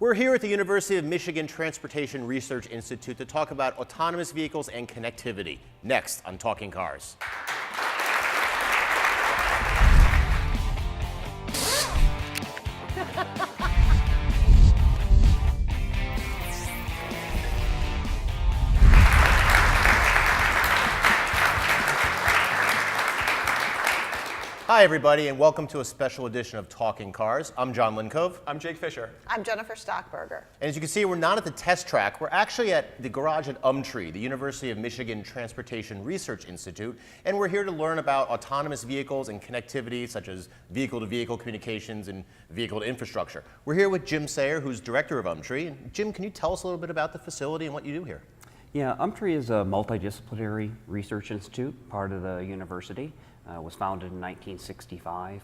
We're here at the University of Michigan Transportation Research Institute to talk about autonomous vehicles and connectivity. Next on Talking Cars. Hi, everybody, and welcome to a special edition of Talking Cars. I'm John Lincove. I'm Jake Fisher. I'm Jennifer Stockberger. And as you can see, we're not at the test track. We're actually at the garage at UMTRI, the University of Michigan Transportation Research Institute, and we're here to learn about autonomous vehicles and connectivity, such as vehicle-to-vehicle communications and vehicle-to-infrastructure. We're here with Jim Sayer, who's director of UMTRI. And Jim, can you tell us a little bit about the facility and what you do here? Yeah, UMTRI is a multidisciplinary research institute, part of the university. Was founded in 1965.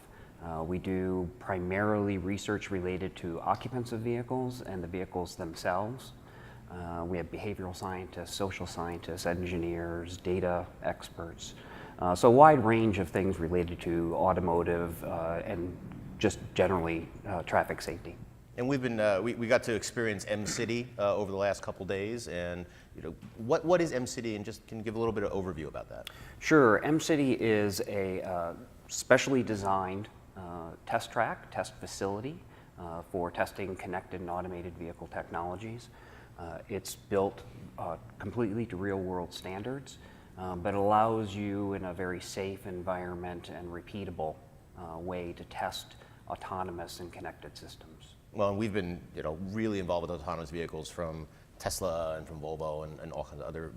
We do primarily research related to occupants of vehicles and the vehicles themselves. We have behavioral scientists, social scientists, engineers, data experts. So a wide range of things related to automotive and just generally traffic safety. And we've been we got to experience M-City over the last couple days, and what is M-City, and just can you give a little bit of overview about that? Sure, M-City is a specially designed test facility for testing connected and automated vehicle technologies. It's built completely to real-world standards, but allows you in a very safe environment and repeatable way to test autonomous and connected systems. Well, and we've been, really involved with autonomous vehicles from Tesla and from Volvo and all kinds of other,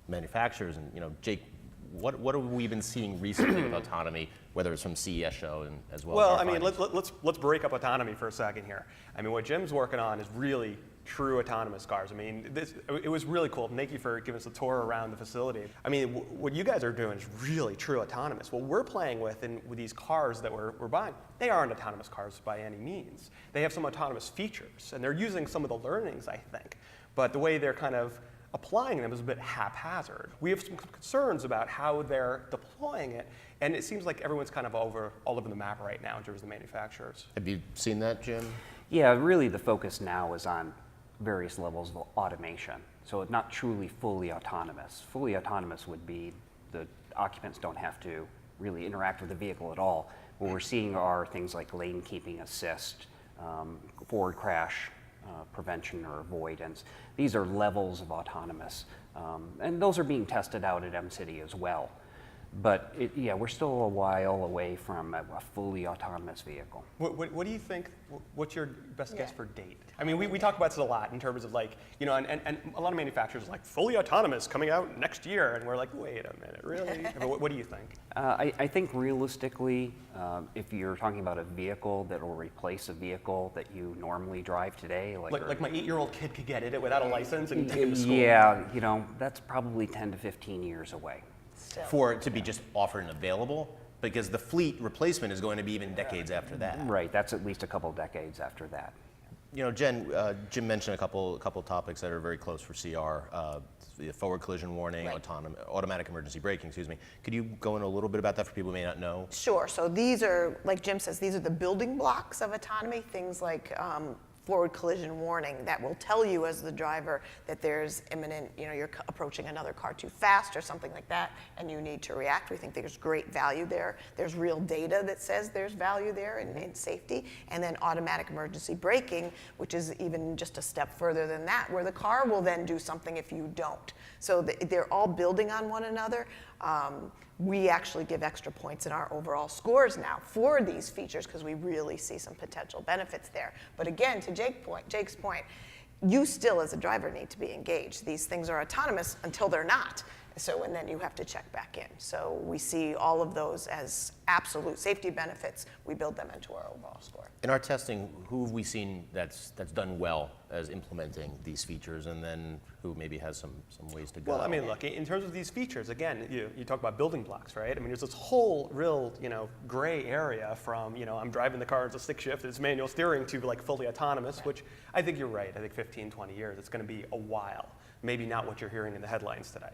manufacturers. And, Jake, what have we been seeing recently with autonomy, whether it's from CES show and as well? Well, as I mean, let's break up autonomy for a second here. I mean, what Jim's working on is really true autonomous cars. I mean, it was really cool. Thank you for giving us a tour around the facility. I mean, what you guys are doing is really true autonomous. What we're playing with with these cars that we're buying, they aren't autonomous cars by any means. They have some autonomous features, and they're using some of the learnings, I think. But the way they're kind of applying them is a bit haphazard. We have some concerns about how they're deploying it, and it seems like everyone's kind of all over the map right now in terms of the manufacturers. Have you seen that, Jim? Yeah, really the focus now is on various levels of automation. So it's not truly fully autonomous. Fully autonomous would be the occupants don't have to really interact with the vehicle at all. What we're seeing are things like lane keeping assist, forward crash prevention or avoidance. These are levels of autonomous, and those are being tested out at M-City as well. But we're still a while away from a fully autonomous vehicle. What do you think? What's your best guess for date? I mean, we talk about this a lot in terms of like, and a lot of manufacturers are like fully autonomous coming out next year, and we're like, wait a minute, really? What do you think? I think realistically, if you're talking about a vehicle that will replace a vehicle that you normally drive today, like my 8-year-old kid could get it without a license and take him to school. Yeah, that's probably 10 to 15 years away. For it to be just offered and available, because the fleet replacement is going to be even decades after that. Right, that's at least a couple decades after that. Jim mentioned a couple topics that are very close for CR, the forward collision warning, right. Automatic emergency braking, excuse me. Could you go into a little bit about that for people who may not know? Sure. So these are, like Jim says, these are the building blocks of autonomy, things like forward collision warning that will tell you as the driver that there's imminent, you're approaching another car too fast or something like that, and you need to react. We think there's great value there. There's real data that says there's value there in safety. And then automatic emergency braking, which is even just a step further than that, where the car will then do something if you don't. So they're all building on one another. We actually give extra points in our overall scores now for these features because we really see some potential benefits there. But again, to Jake's point, you still as a driver need to be engaged. These things are autonomous until they're not. And then you have to check back in. So we see all of those as absolute safety benefits. We build them into our overall score. In our testing, who have we seen that's done well as implementing these features, and then who maybe has some ways to go? Well, I mean, look, in terms of these features, again, you talk about building blocks, right? I mean, there's this whole real, gray area from, I'm driving the car, it's a stick shift, it's manual steering, to like fully autonomous, which I think you're right. I think 15, 20 years, it's going to be a while. Maybe not what you're hearing in the headlines today.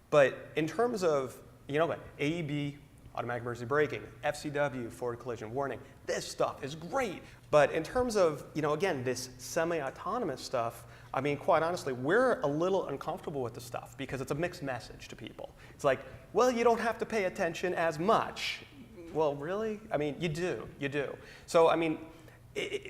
But in terms of, AEB automatic emergency braking, FCW, forward collision warning. This stuff is great. But in terms of, again, this semi-autonomous stuff, I mean, quite honestly, we're a little uncomfortable with the stuff because it's a mixed message to people. It's like, well, you don't have to pay attention as much. Well, really? I mean, you do. So, I mean,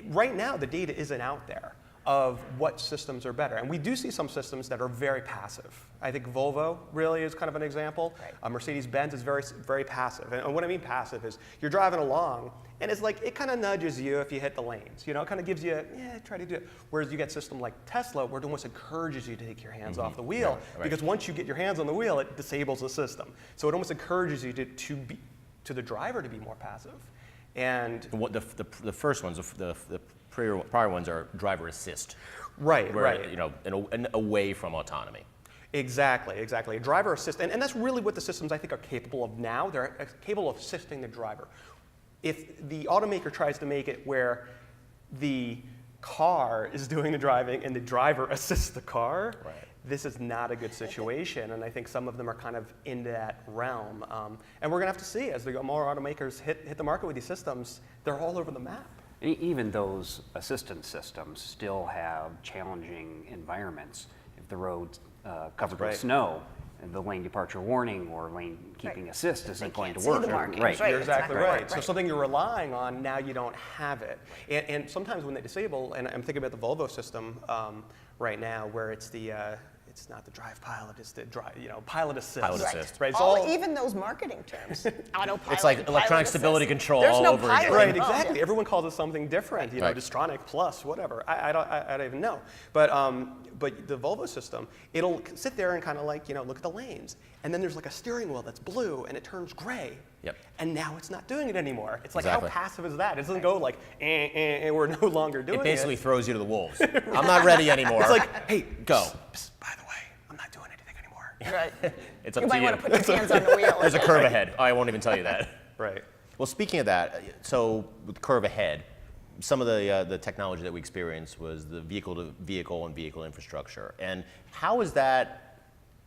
right now, the data isn't out there of what systems are better. And we do see some systems that are very passive. I think Volvo really is kind of an example. Right. Mercedes-Benz is very, very passive. And what I mean passive is you're driving along, and it's like, it kind of nudges you if you hit the lanes. It kind of gives you, try to do it. Whereas you get a system like Tesla, where it almost encourages you to take your hands off the wheel. Right. Because once you get your hands on the wheel, it disables the system. So it almost encourages you to the driver to be more passive. And The first ones, the prior ones are driver assist. right. And away from autonomy. Exactly. A driver assist, and that's really what the systems I think are capable of now. They're capable of assisting the driver. If the automaker tries to make it where the car is doing the driving and the driver assists the car, Right. this is not a good situation, and I think some of them are kind of in that realm. And we're going to have to see as more automakers hit the market with these systems. They're all over the map. Even those assistance systems still have challenging environments. If the road's covered right. with snow, and the lane departure warning or lane keeping Right. assist isn't going can't to see work. the markings, Right. right. You're It's not exactly gonna right. work, So right. something you're relying on, now you don't have it. And sometimes when they disable, and I'm thinking about the Volvo system right now, where it's it's not the drive pilot, it's the pilot assist. Pilot assist. Right. It's all Even those marketing terms. Autopilot. It's like pilot electronic assist. stability control There's all no over again. pilot right. involved. Exactly. Everyone calls it something different. Right. Distronic Plus, whatever. I don't even know. But the Volvo system, it'll sit there and kind of like look at the lanes, and then there's like a steering wheel that's blue and it turns gray. Yep. And now it's not doing it anymore. It's like Exactly. how passive is that? It doesn't go like we're no longer doing It it. basically throws you to the wolves. I'm not ready anymore. It's like, hey, go. psst, by the way, I'm not doing anything anymore. Right. It's up You to might you. want to put your hands on the wheel. There's a curve ahead. I won't even tell you that. Right. Well, speaking of that, so with the curve ahead, some of the technology that we experienced was the vehicle-to-vehicle and vehicle infrastructure. And how is that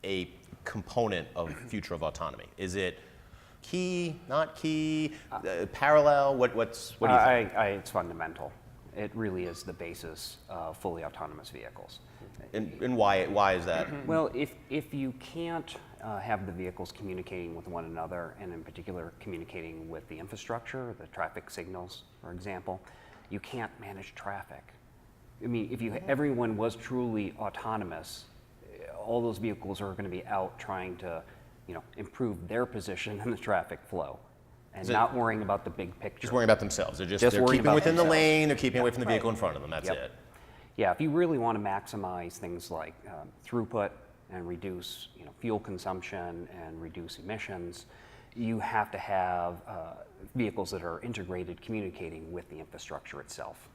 a component of future of autonomy? Is it key, not key, parallel? What do you think? It's fundamental. It really is the basis of fully autonomous vehicles. And why is that? Well, if you can't have the vehicles communicating with one another, and in particular communicating with the infrastructure, the traffic signals, for example, you can't manage traffic. I mean, if everyone was truly autonomous, all those vehicles are going to be out trying to, improve their position in the traffic flow, and not worrying about the big picture. Just worrying about themselves. They're Just they're worrying keeping about within the themselves. lane. They're keeping away from the vehicle in front of them. That's Yep. it. Yeah, if you really want to maximize things like throughput and reduce fuel consumption and reduce emissions, you have to have vehicles that are integrated, communicating with the infrastructure itself.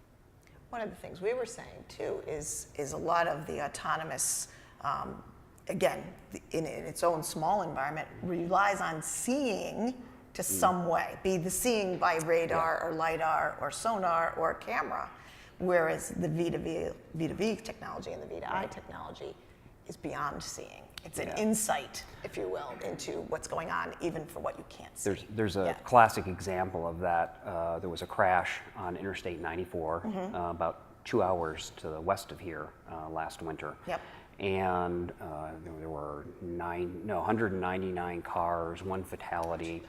One of the things we were saying too is a lot of the autonomous, again, in its own small environment, relies on seeing to some way, be the seeing by radar or LiDAR or sonar or camera, whereas the V2V technology and the V2I technology is beyond seeing. It's an insight, if you will, into what's going on, even for what you can't see. There's a Yeah. classic example of that. There was a crash on Interstate 94 about 2 hours to the west of here last winter. Yep. And there were 199 cars, 1 fatality.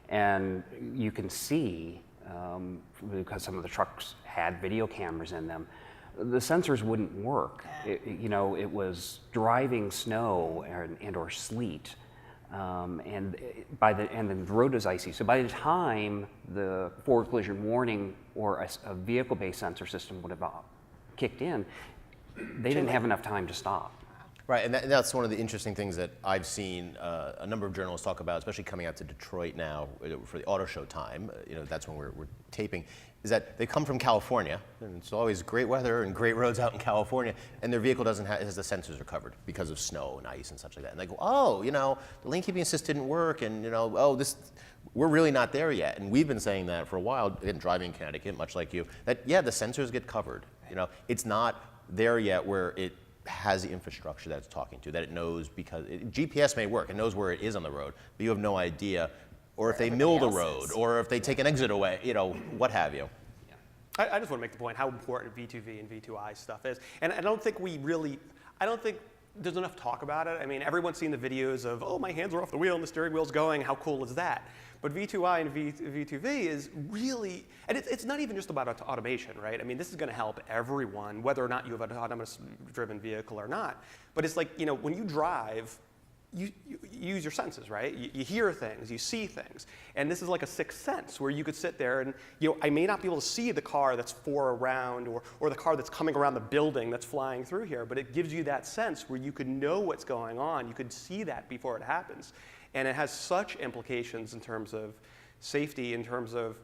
And you can see, because some of the trucks had video cameras in them, the sensors wouldn't work. It was driving snow and/or sleet, and then the road is icy. So by the time the forward collision warning or a vehicle-based sensor system would have kicked in, they didn't have enough time to stop. Right, and that's one of the interesting things that I've seen a number of journalists talk about, especially coming out to Detroit now for the auto show time. That's when we're taping. Is that they come from California, and it's always great weather and great roads out in California, and their vehicle doesn't have, the sensors are covered because of snow and ice and such like that. And they go, oh, the lane keeping assist didn't work, and we're really not there yet. And we've been saying that for a while, again, driving in Connecticut, much like you, that the sensors get covered. It's not there yet where it has the infrastructure that it's talking to, that it knows, because GPS may work, it knows where it is on the road, but you have no idea or if they everybody mill the else road, is. or if they take an exit away, what have you. I just want to make the point how important V2V and V2I stuff is. And I don't think there's enough talk about it. I mean, everyone's seen the videos of, oh, my hands are off the wheel and the steering wheel's going. How cool is that? But V2I and V2V is really, and it's not even just about automation, right? I mean, this is going to help everyone, whether or not you have an autonomous driven vehicle or not. But it's like, when you drive, you use your senses, right? You hear things, you see things. And this is like a sixth sense where you could sit there and, I may not be able to see the car that's around or the car that's coming around the building that's flying through here, but it gives you that sense where you could know what's going on. You could see that before it happens. And it has such implications in terms of safety, in terms of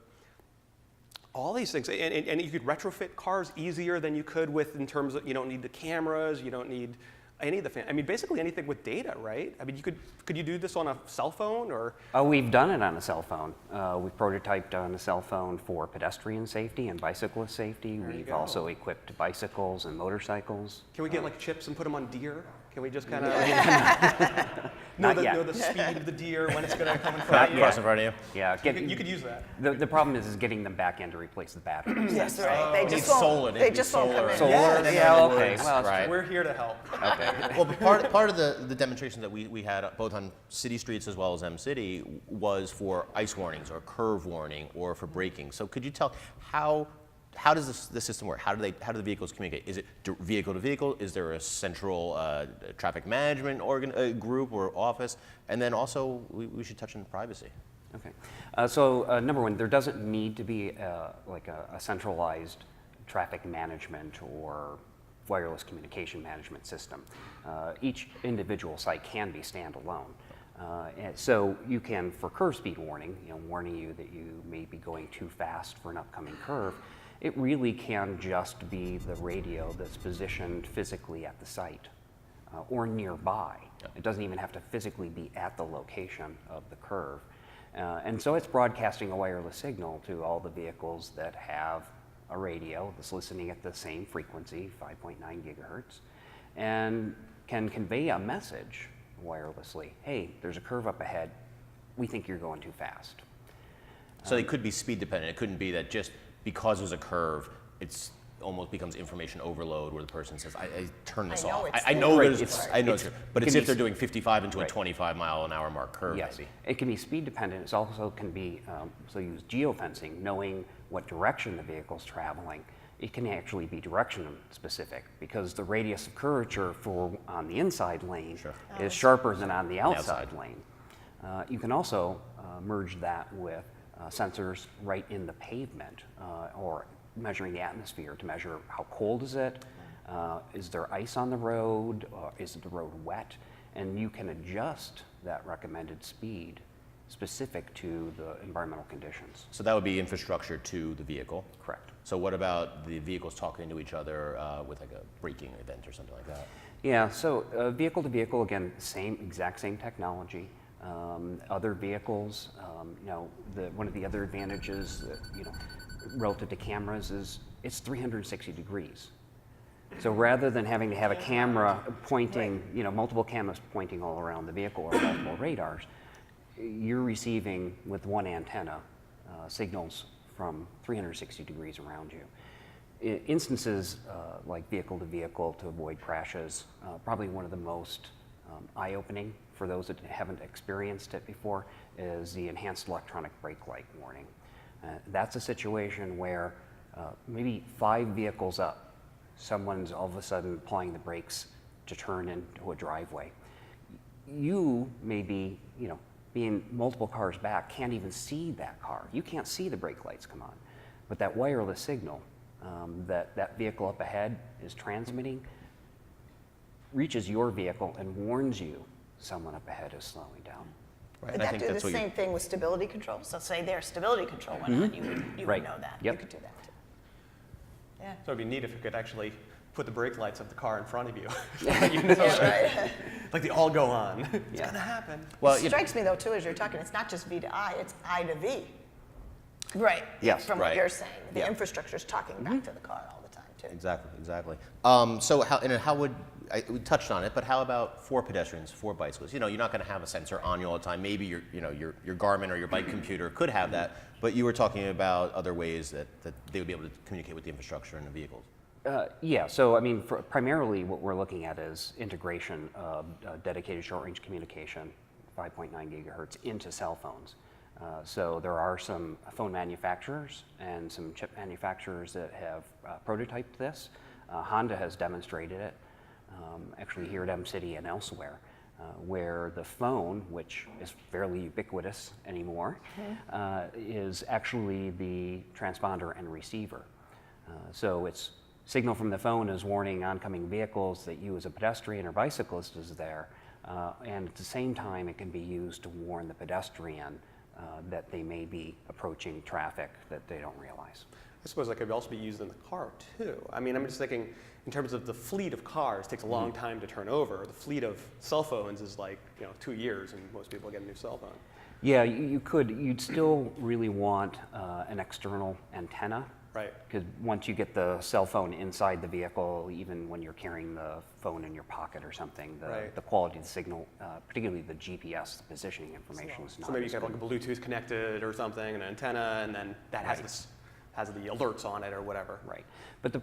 all these things. And you could retrofit cars easier than you could in terms of, you don't need the cameras, you don't need any of the, basically anything with data, right? I mean, could you do this on a cell phone or? We've done it on a cell phone. We've prototyped on a cell phone for pedestrian safety and bicyclist safety. We've also equipped bicycles and motorcycles. Can we get like chips and put them on deer? Can we just kind of Not yet. know the speed of the deer when it's going to come in front of you? Cross in front of you. Yeah, You could use that. the problem is getting them back in to replace the batteries. Yes, right. They It just needs won't. solar. It They needs just won't come in. solar. Solar? Yeah, Yeah, in other okay. words, Well, right. We're here to help. Okay. Well, but part of the demonstration that we had both on city streets as well as M-City was for ice warnings or curve warning or for braking. So could you tell how does the system work? How do the vehicles communicate? Is it vehicle to vehicle? Is there a central traffic management group or office? And then also we should touch on privacy. Okay. So number one, there doesn't need to be like a centralized traffic management or wireless communication management system. Each individual site can be standalone. And so you can, for curve speed warning, warning you that you may be going too fast for an upcoming curve, it really can just be the radio that's positioned physically at the site or nearby. Yeah. It doesn't even have to physically be at the location of the curve. And so it's broadcasting a wireless signal to all the vehicles that have a radio that's listening at the same frequency, 5.9 gigahertz, and can convey a message wirelessly. Hey, there's a curve up ahead. We think you're going too fast. So they could be speed dependent. It couldn't be that just because there's a curve, it's almost becomes information overload where the person says, I turn this I know off. it's I know there. there's, It's- I know it's- it's, but it it's can if be they're doing 55 into a right. 25 mile an hour mark curve, Yes, maybe. it can be speed dependent. It also can be, so use geofencing, knowing what direction the vehicle's traveling. It can actually be direction specific because the radius of curvature on the inside lane is sharper than on the outside lane. You can also merge that with sensors right in the pavement or measuring the atmosphere to measure how cold is it, is there ice on the road, is the road wet, and you can adjust that recommended speed specific to the environmental conditions. So that would be infrastructure to the vehicle. Correct. So what about the vehicles talking to each other with like a braking event or something like that? Yeah, so vehicle to vehicle, again, exact same technology. Other vehicles, one of the other advantages, relative to cameras is it's 360 degrees. So rather than having to have a camera pointing, multiple cameras pointing all around the vehicle or multiple radars, you're receiving with one antenna signals from 360 degrees around you. Instances like vehicle to vehicle to avoid crashes, probably one of the most eye-opening for those that haven't experienced it before is the enhanced electronic brake light warning. That's a situation where maybe 5 vehicles up, someone's all of a sudden applying the brakes to turn into a driveway. You may be, being multiple cars back, can't even see that car. You can't see the brake lights come on. But that wireless signal that vehicle up ahead is transmitting reaches your vehicle and warns you someone up ahead is slowing down. Right. Would and I that think do the that's what same thing with stability control? So say their stability control went on, you Right. would know that. Yep. You could do that too. Yeah. So it'd be neat if you could actually put the brake lights of the car in front of you. Right. Like they all go on. It's Yeah. gonna happen. Well, It strikes me though too as you're talking, it's not just V to I, it's I to V. Right. Yes. From Right. what you're saying, the Yeah. infrastructure is talking back to the car all the time too. Exactly, exactly. So how would, we touched on it, but how about for pedestrians, for bicyclists? You know, you're not going to have a sensor on you all the time. Maybe your Garmin or your bike computer could have that, but you were talking about other ways that they would be able to communicate with the infrastructure in the vehicles. Yeah, so I mean, primarily what we're looking at is integration of dedicated short-range communication, 5.9 gigahertz, into cell phones. So there are some phone manufacturers and some chip manufacturers that have prototyped this. Honda has demonstrated it, actually here at M-City and elsewhere, where the phone, which is fairly ubiquitous anymore, is actually the transponder and receiver. So it's signal from the phone is warning oncoming vehicles that you as a pedestrian or bicyclist is there, and at the same time it can be used to warn the pedestrian that they may be approaching traffic that they don't realize. I suppose that could also be used in the car too. I mean, I'm just thinking in terms of the fleet of cars takes a long time to turn over. The fleet of cell phones is like 2 years, and most people get a new cell phone. Yeah, you'd still really want an external antenna. Right. Because once you get the cell phone inside the vehicle, even when you're carrying the phone in your pocket or something, Right. the quality of the signal, particularly the GPS, the positioning information, is not. So maybe you as can have like a Bluetooth connected or something, an antenna, and then that has Right. has the alerts on it or whatever. Right, but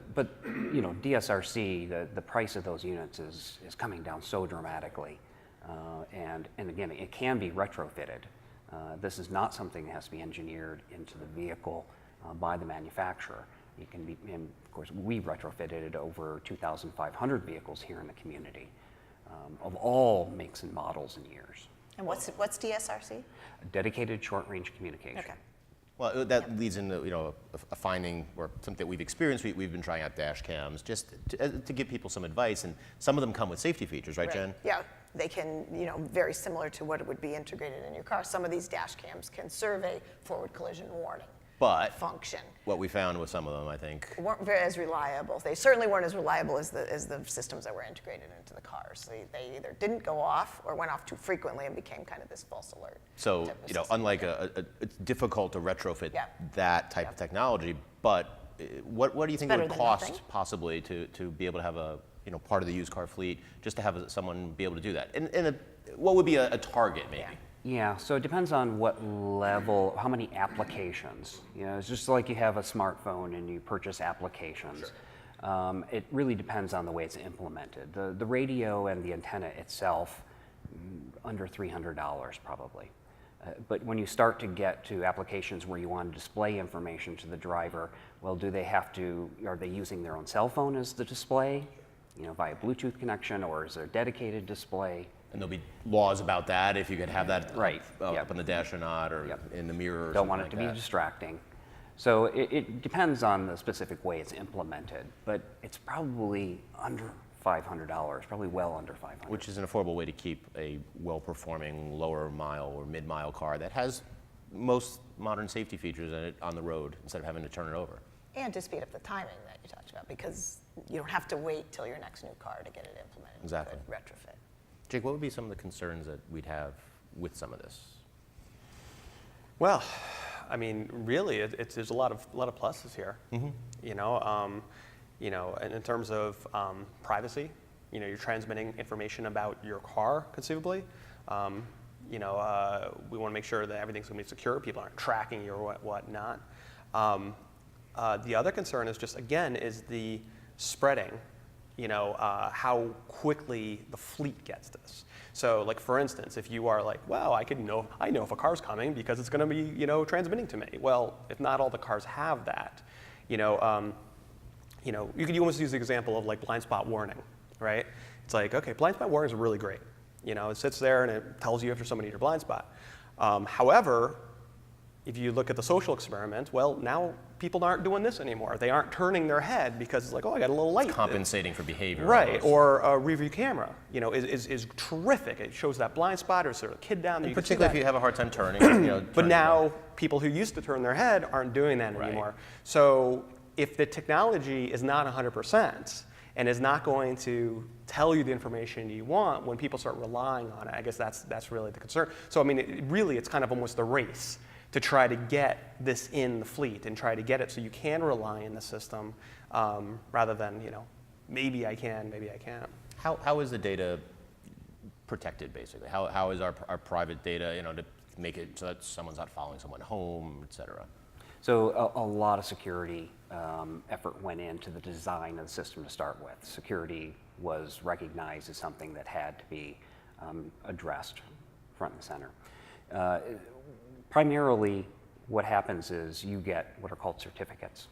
DSRC, the price of those units is coming down so dramatically, and again, it can be retrofitted. This is not something that has to be engineered into the vehicle by the manufacturer. It can be, and of course, we retrofitted over 2,500 vehicles here in the community, of all makes and models and years. And what's DSRC? Dedicated short-range communication. Okay. Well, that leads into a finding or something that we've experienced. We've been trying out dash cams just to give people some advice, and some of them come with safety features, right, Jen? Yeah, they can, very similar to what would be integrated in your car. Some of these dash cams can serve a forward collision warning But function. what we found with some of them, I think, Weren't very as reliable. They certainly weren't as reliable as the systems that were integrated into the cars. They either didn't go off or went off too frequently and became kind of this false alert. so type of system. unlike it's difficult to retrofit Yeah. that type of technology. But what do you think it better would than cost nothing. possibly to be able to have a part of the used car fleet just to have someone be able to do that? And what would be a target maybe? Yeah. Yeah, so it depends on what level, how many applications. It's just like you have a smartphone and you purchase applications. It really depends on the way it's implemented. The radio and the antenna itself, under $300 probably. But when you start to get to applications where you want to display information to the driver, well, are they using their own cell phone as the display, via Bluetooth connection, or is there a dedicated display? And there'll be laws about that, if you could have that Right, up yep. on the dash or not, or Yep. in the mirror or Don't something want it like to be that. distracting. So it depends on the specific way it's implemented, but it's probably under $500, probably well under $500. Which is an affordable way to keep a well-performing lower mile or mid-mile car that has most modern safety features in it on the road instead of having to turn it over. And to speed up the timing that you talked about, because you don't have to wait till your next new car to get it implemented. Exactly. You could retrofit. Jake, what would be some of the concerns that we'd have with some of this? Well, I mean, really, there's a lot of pluses here. In terms of privacy, you're transmitting information about your car conceivably. We want to make sure that everything's going to be secure. People aren't tracking you or whatnot. The other concern is just again is the spreading. How quickly the fleet gets this. So, like for instance, if you are like, well, I know if a car's coming because it's going to be, transmitting to me. Well, if not all the cars have that, you could almost use the example of like blind spot warning, right? It's like, okay, blind spot warnings are really great. It sits there and it tells you if there's somebody in your blind spot. However, if you look at the social experiment, well, now people aren't doing this anymore. They aren't turning their head because it's like, oh, I got a little light. Compensating for behavior. Right, almost. or a review camera, is terrific. It shows that blind spot, or sort of kid down there. And particularly if you have a hard time turning. But turning now people who used to turn their head aren't doing that Right. anymore. So if the technology is not 100% and is not going to tell you the information you want when people start relying on it, I guess that's really the concern. So I mean, it's kind of almost the race to try to get this in the fleet and try to get it so you can rely on the system rather than, maybe I can, maybe I can't. How is the data protected, basically? How is our private data, to make it so that someone's not following someone home, et cetera? So a lot of security effort went into the design of the system to start with. Security was recognized as something that had to be addressed front and center. Primarily, what happens is you get what are called certificates.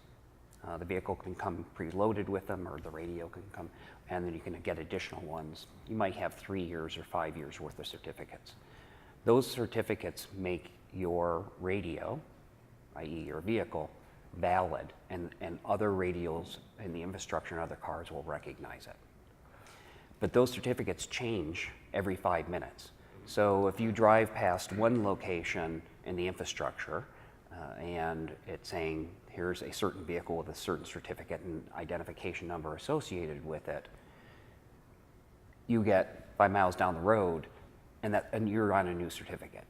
The vehicle can come preloaded with them, or the radio can come, and then you can get additional ones. You might have 3 years or 5 years worth of certificates. Those certificates make your radio, i.e. your vehicle, valid, and other radios in the infrastructure and other cars will recognize it. But those certificates change every 5 minutes. So if you drive past one location in the infrastructure and it's saying, here's a certain vehicle with a certain certificate and identification number associated with it, you get 5 miles down the road and you're on a new certificate.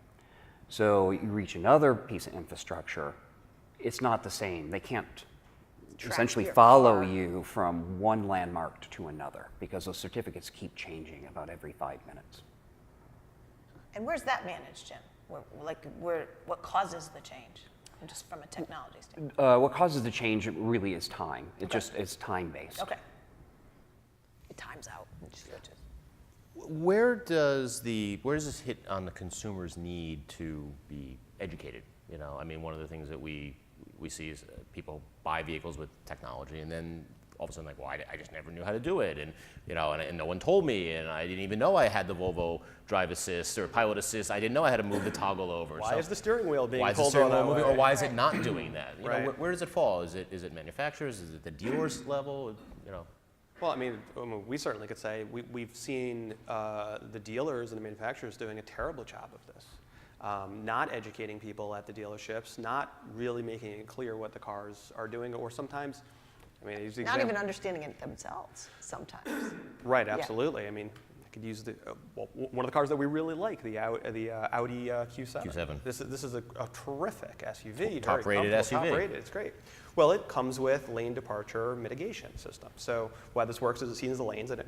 So you reach another piece of infrastructure, it's not the same. They can't essentially your follow car. you from one landmark to another because those certificates keep changing about every 5 minutes. And where's that managed, Jim? What causes the change? Just from a technology standpoint. What causes the change really is time. It's time-based. Okay. It times out. It just switches. Where does this hit on the consumer's need to be educated? One of the things that we see is people buy vehicles with technology, and then all of a sudden, like, well, I just never knew how to do it, and no one told me, and I didn't even know I had the Volvo Drive Assist or Pilot Assist. I didn't know I had to move the toggle over. Why is the steering wheel being why is the pulled steering over wheel that moving, way? or why is it not doing that? Right. Where does it fall? Is it manufacturers? Is it the dealers level? Well, we certainly could say we've seen the dealers and the manufacturers doing a terrible job of this. Not educating people at the dealerships, not really making it clear what the cars are doing, or sometimes, Not even understanding it themselves sometimes. Right, Yeah. absolutely. I could use one of the cars that we really like, the Audi Q7. Q7. This is a terrific SUV. Top-rated very SUV. comfortable, top-rated, it's great. Well, it comes with lane departure mitigation system. So why this works is it sees the lanes and it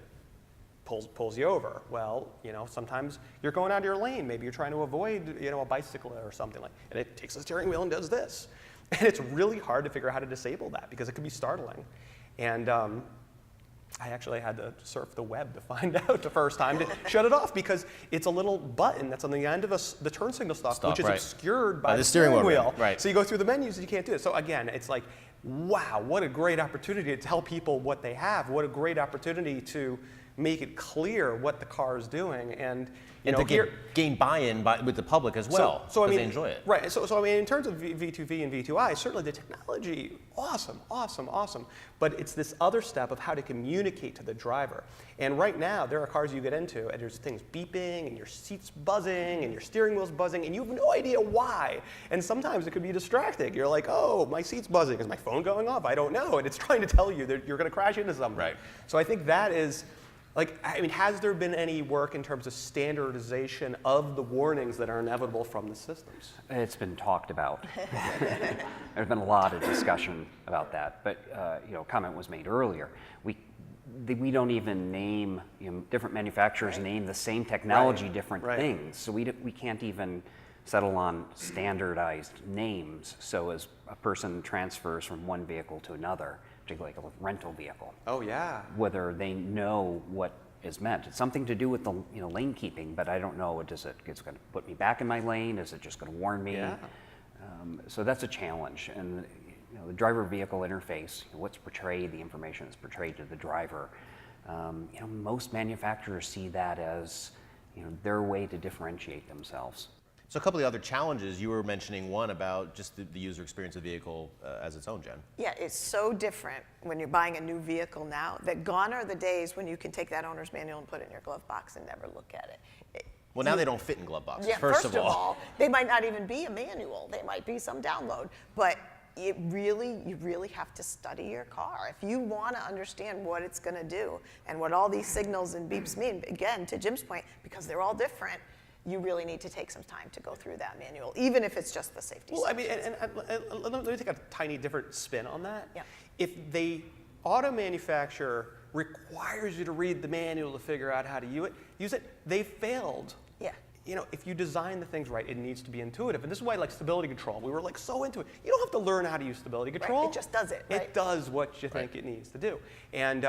pulls you over. Well, sometimes you're going out of your lane. Maybe you're trying to avoid, a bicycle or something and it takes the steering wheel and does this. And it's really hard to figure out how to disable that because it can be startling. And I actually had to surf the web to find out the first time to shut it off because it's a little button that's on the end of the turn signal stop, which is right. obscured by the steering steering wheel. wheel. Right. So you go through the menus and you can't do it. So again, it's like, wow, what a great opportunity to tell people what they have. What a great opportunity to make it clear what the car is doing. And to gain buy-in with the public as well, because they enjoy it. Right. So in terms of V2V and V2I, certainly the technology, awesome. But it's this other step of how to communicate to the driver. And right now, there are cars you get into, and there's things beeping, and your seat's buzzing, and your steering wheel's buzzing, and you have no idea why. And sometimes it could be distracting. You're like, oh, my seat's buzzing. Is my phone going off? I don't know. And it's trying to tell you that you're going to crash into something. Right. So I think that is. Has there been any work in terms of standardization of the warnings that are inevitable from the systems? It's been talked about. There's been a lot of discussion about that, but comment was made earlier. We don't even name, different manufacturers name the same technology different things, so we can't even settle on standardized names. So as a person transfers from one vehicle to another, particularly like a rental vehicle. Oh yeah. Whether they know what is meant. It's something to do with the lane keeping, but I don't know. It's going to put me back in my lane? Is it just going to warn me? Yeah. So that's a challenge. And the driver vehicle interface, what's portrayed, the information that's portrayed to the driver. Most manufacturers see that as their way to differentiate themselves. So a couple of the other challenges, you were mentioning one about just the user experience of the vehicle as its own, Jen. Yeah, it's so different when you're buying a new vehicle now that gone are the days when you can take that owner's manual and put it in your glove box and never look at it. Well, now they don't fit in glove boxes, Yeah, first of all. they might not even be a manual. They might be some download. But you really have to study your car. If you want to understand what it's going to do and what all these signals and beeps mean, again, to Jim's point, because they're all different, you really need to take some time to go through that manual, even if it's just the safety Well, I section. mean, and let me take a tiny different spin on that. Yeah. If the auto manufacturer requires you to read the manual to figure out how to use it, they failed. Yeah. You know, if you design the things right, it needs to be intuitive. And this is why, like, stability control, we were like so into it. You don't have to learn how to use stability control. It just does it, right? It does what you think it needs to do. And,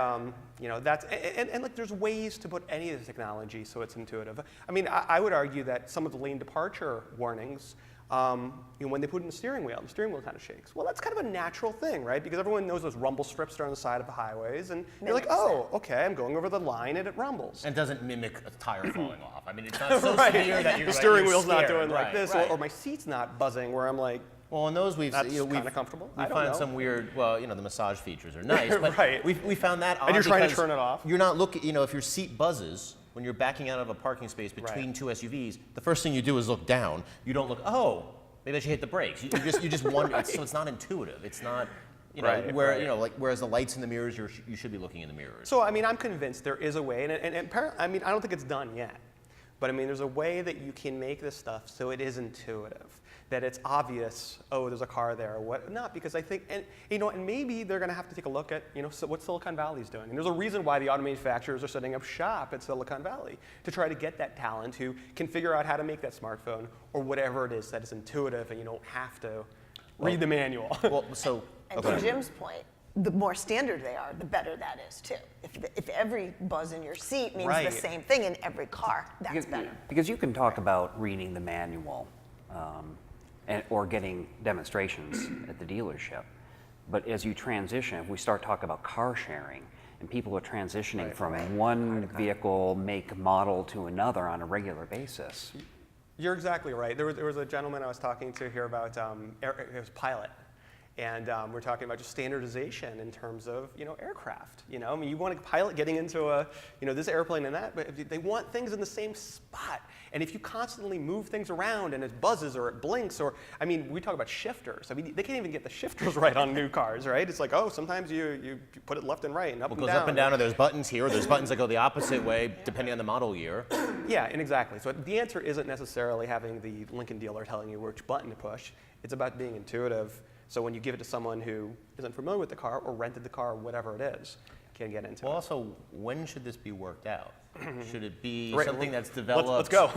you know, that's, and like, there's ways to put any of the technology so it's intuitive. I mean, I would argue that some of the lane departure warnings, you know, when they put it in the steering wheel kind of shakes. Well, that's kind of a natural thing, right? Because everyone knows those rumble strips that are on the side of the highways, and you're like, Mimics oh, okay, I'm going over the line and it rumbles. And doesn't mimic a tire falling off. I mean, it's not so Right. severe that you're The steering you're wheel's not scared. doing like Right, this, right. or my seat's not buzzing where I'm like, Well, in those we've That's we've kinda comfortable. We I don't find know. some weird. Well, you know, the massage features are nice, but Right. we found that odd And you're trying to because turn it off. You're not looking. You know, if your seat buzzes when you're backing out of a parking space between Right. two SUVs, the first thing you do is look down. You don't look. Oh, maybe I should hit the brakes. You just wonder. Right. So it's not intuitive. It's not. You know, Right, where right. you know, like whereas the lights in the mirrors, you should be looking in the mirrors. So, I mean, I'm convinced there is a way, I mean, I don't think it's done yet, but I mean, there's a way that you can make this stuff so it is intuitive, that it's obvious, oh, there's a car there, or what not, because I think, and you know, and maybe they're gonna have to take a look at, you know, so what Silicon Valley's doing. And there's a reason why the auto manufacturers are setting up shop at Silicon Valley, to try to get that talent who can figure out how to make that smartphone, or whatever it is that is intuitive, and you don't have to read the manual. Well, so And to Jim's point, the more standard they are, the better that is too. If every buzz in your seat means Right. the same thing in every car, that's better. Because you can talk about reading the manual or getting demonstrations at the dealership, but as you transition, if we start talking about car sharing, and people are transitioning from one vehicle make model to another on a regular basis. You're exactly right. There was a gentleman I was talking to here about, it was Pilot. And we're talking about just standardization in terms of, you know, aircraft. You know, I mean, you want a pilot getting into a, you know, this airplane and that, but if they want things in the same spot. And if you constantly move things around and it buzzes or it blinks, or, I mean, we talk about shifters. I mean, they can't even get the shifters right on new cars, right? It's like, oh, sometimes you put it left and right and up it and goes down. up and down, and there's buttons here, or there's buttons that go the opposite way, depending on the model year. Yeah, and exactly. So the answer isn't necessarily having the Lincoln dealer telling you which button to push. It's about being intuitive. So when you give it to someone who isn't familiar with the car or rented the car, or whatever it is, can get into Well, it. also, when should this be worked out? Should it be Right, something that's Let's developed? go.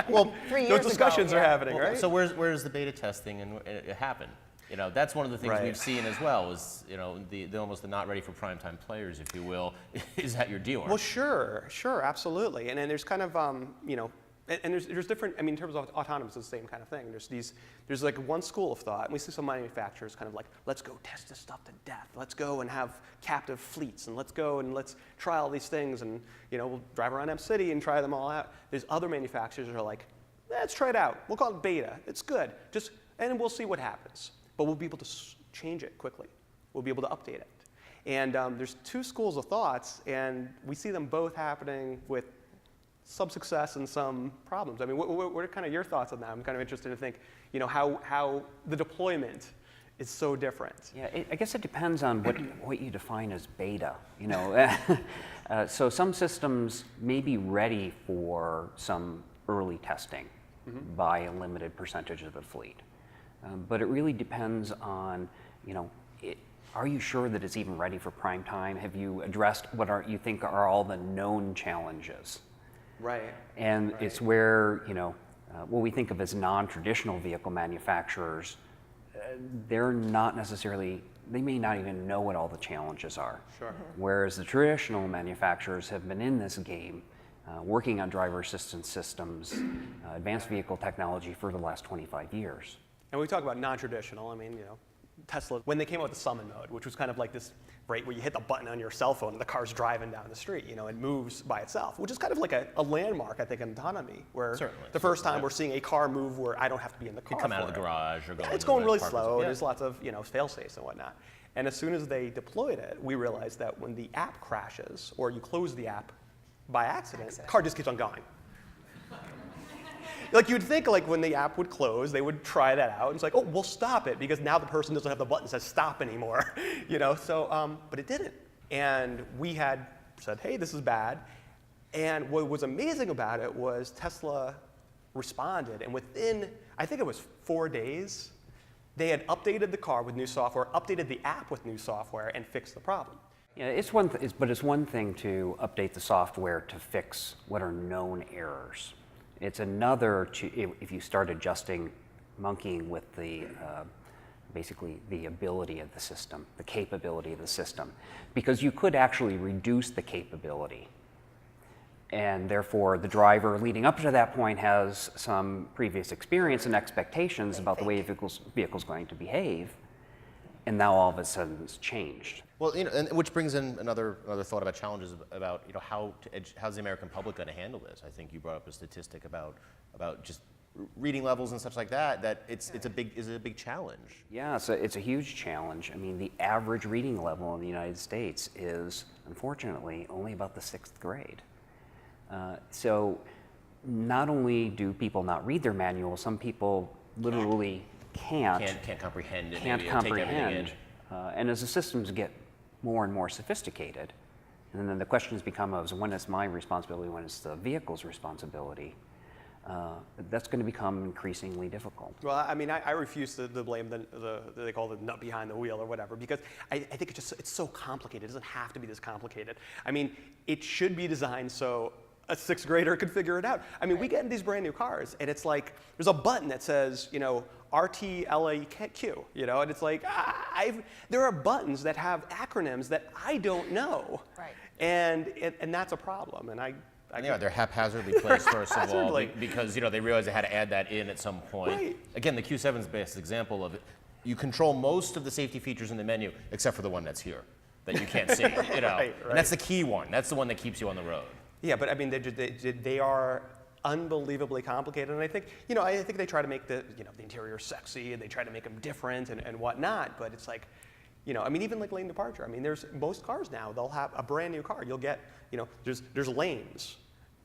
Well, 3 years Those ago, discussions are yeah. happening, well, right? so where's the beta testing and it happened? You know, that's one of the things Right. we've seen as well. Is you know the almost the not ready for primetime players, if you will, is at your dealer. Well, sure, absolutely. And then there's kind of, you know, and there's different, I mean, in terms of autonomous, it's the same kind of thing. There's like one school of thought, and we see some manufacturers kind of like, let's go test this stuff to death. Let's go and have captive fleets, and let's go and let's try all these things, and, you know, we'll drive around M City and try them all out. There's other manufacturers that are like, let's try it out. We'll call it beta. It's good. And we'll see what happens. But we'll be able to change it quickly. We'll be able to update it. And there's two schools of thoughts, and we see them both happening with some success and some problems. I mean, what are kind of your thoughts on that? I'm kind of interested to think, you know, how the deployment is so different. Yeah, I guess it depends on what you define as beta. You know, so some systems may be ready for some early testing by a limited percentage of the fleet, but it really depends on, you know, are you sure that it's even ready for prime time? Have you addressed what you think are all the known challenges? Right. And it's where, you know, what we think of as non-traditional vehicle manufacturers, they're not necessarily, they may not even know what all the challenges are. Sure. Whereas the traditional manufacturers have been in this game, working on driver assistance systems, advanced vehicle technology for the last 25 years. And we talk about non-traditional, I mean, you know, Tesla, when they came out with the summon mode, which was kind of like this, right, where you hit the button on your cell phone and the car's driving down the street, you know, it moves by itself, which is kind of like a landmark, I think, in autonomy, where Certainly, the first time we're seeing a car move where I don't have to be in the car. You come out of for the it. garage or go. Yeah, into it's the going really parking slow, lot. and there's lots of, you know, fail-safes and whatnot. And as soon as they deployed it, we realized that when the app crashes, or you close the app by accident, the car just keeps on going. Like you'd think, like when the app would close, they would try that out. And it's like, oh, we'll stop it because now the person doesn't have the button that says stop anymore, you know. So, but it didn't. And we had said, hey, this is bad. And what was amazing about it was Tesla responded, and within, I think it was 4 days, they had updated the car with new software, updated the app with new software, and fixed the problem. Yeah, it's but it's one thing to update the software to fix what are known errors. It's another if you start adjusting, monkeying with the basically the ability of the system, the capability of the system, because you could actually reduce the capability, and therefore the driver leading up to that point has some previous experience and expectations about the way vehicle's going to behave, and now all of a sudden it's changed. Well, and which brings in another thought about challenges about how's the American public going to handle this? I think you brought up a statistic about just reading levels and such like that. That is it a big challenge? Yeah, so it's a huge challenge. I mean, the average reading level in the United States is, unfortunately, only about the 6th grade. So not only do people not read their manual, some people literally can't comprehend it. Can't maybe, comprehend. Take everything in. And as the systems get more and more sophisticated, and then the questions become of when it's my responsibility, when it's the vehicle's responsibility, that's going to become increasingly difficult. Well, I mean, I refuse to blame they call it the nut behind the wheel or whatever, because I think it's so complicated. It doesn't have to be this complicated. I mean, it should be designed so a 6th grader could figure it out. I mean, we get in these brand new cars, and it's like there's a button that says, RTLAQ, and it's like there are buttons that have acronyms that I don't know, Right. and that's a problem. And Yeah, they're haphazardly placed, first of all, Haphazardly. because they realized they had to add that in at some point. Right. Again, the Q7 is the best example of it. You control most of the safety features in the menu, except for the one that's here, that you can't see. Right. And that's the key one. That's the one that keeps you on the road. Yeah, but I mean, they are unbelievably complicated, and I think I think they try to make the interior sexy, and they try to make them different and whatnot. But it's like, I mean, even like lane departure. I mean, there's most cars now. They'll have a brand new car. You'll get there's lanes,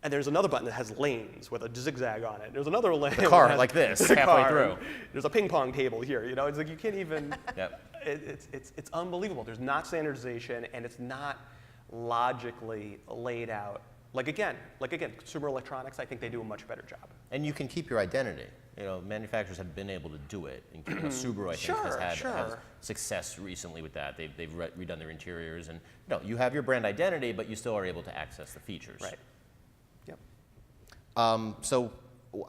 and there's another button that has lanes with a zigzag on it. There's another lane. The car that has like this, the halfway car. through. There's a ping pong table here. It's like you can't even. Yep. It's unbelievable. There's not standardization, and it's not logically laid out. Like again, consumer electronics, I think they do a much better job. And you can keep your identity. Manufacturers have been able to do it. And Subaru, I think, has success recently with that. They've redone their interiors, and you have your brand identity, but you still are able to access the features. Right. Yep. So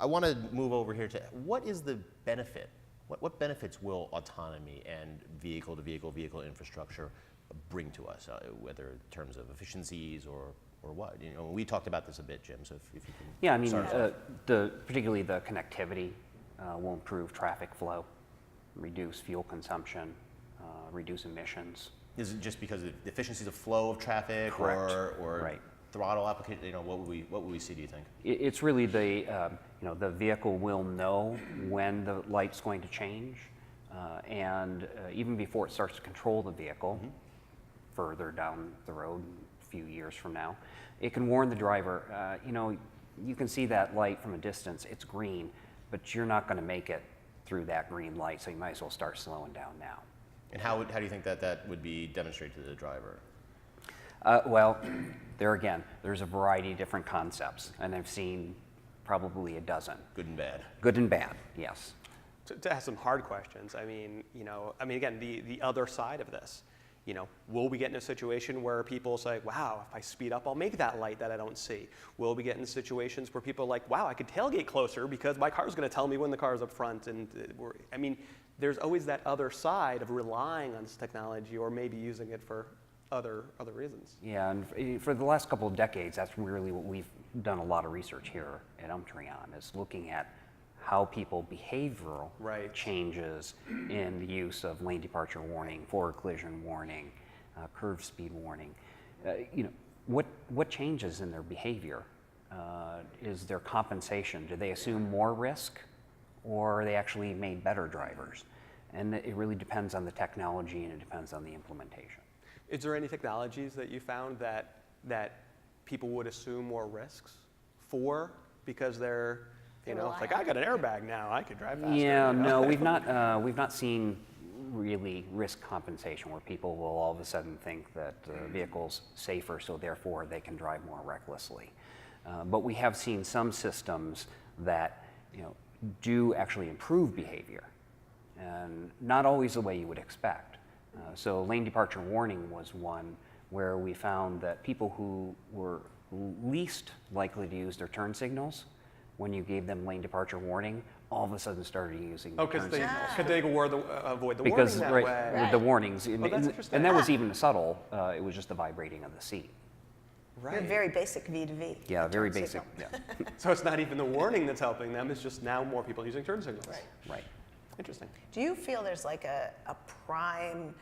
I want to move over here to what is the benefit? What benefits will autonomy and vehicle-to-vehicle infrastructure bring to us, whether in terms of efficiencies or what? We talked about this a bit, Jim. So if you can. Yeah, I mean, start us off. particularly the connectivity will improve traffic flow, reduce fuel consumption, reduce emissions. Is it just because of the efficiencies of flow of traffic, Correct. or Right. throttle application? What would we see? Do you think? It's really the vehicle will know when the light's going to change, and even before it starts to control the vehicle, further down the road, a few years from now, it can warn the driver. You can see that light from a distance; it's green, but you're not going to make it through that green light, so you might as well start slowing down now. And how do you think that would be demonstrated to the driver? Well, there again, there's a variety of different concepts, and I've seen probably a dozen. Good and bad. Good and bad, yes. To ask some hard questions, I mean, again, the other side of this, will we get in a situation where people say, wow, if I speed up, I'll make that light that I don't see? Will we get in situations where people are like, wow, I could tailgate closer because my car's going to tell me when the car's up front? And there's always that other side of relying on this technology or maybe using it for other reasons. Yeah, and for the last couple of decades, that's really what we've done a lot of research here at Umtrion, is looking at how people behavioral changes in the use of lane departure warning, forward collision warning, curve speed warning. What changes in their behavior? Is their compensation? Do they assume more risk, or are they actually made better drivers? And it really depends on the technology, and it depends on the implementation. Is there any technologies that you found that people would assume more risks for because they're it's like, I got an airbag now, I could drive faster? Yeah, no, we've not seen really risk compensation where people will all of a sudden think that the vehicle's safer, so therefore they can drive more recklessly. But we have seen some systems that do actually improve behavior, and not always the way you would expect. So lane departure warning was one where we found that people who were least likely to use their turn signals, when you gave them lane departure warning, all of a sudden started using Oh, the turn because signals. they avoid the Because warning that way. with the warnings, that's interesting. and that was even subtle. It was just the vibrating of the seat. You're very basic V2V. Yeah, the very turn basic. signal. Yeah, So it's not even the warning that's helping them, it's just now more people using turn signals. Right. right. Interesting. Do you feel there's like a prime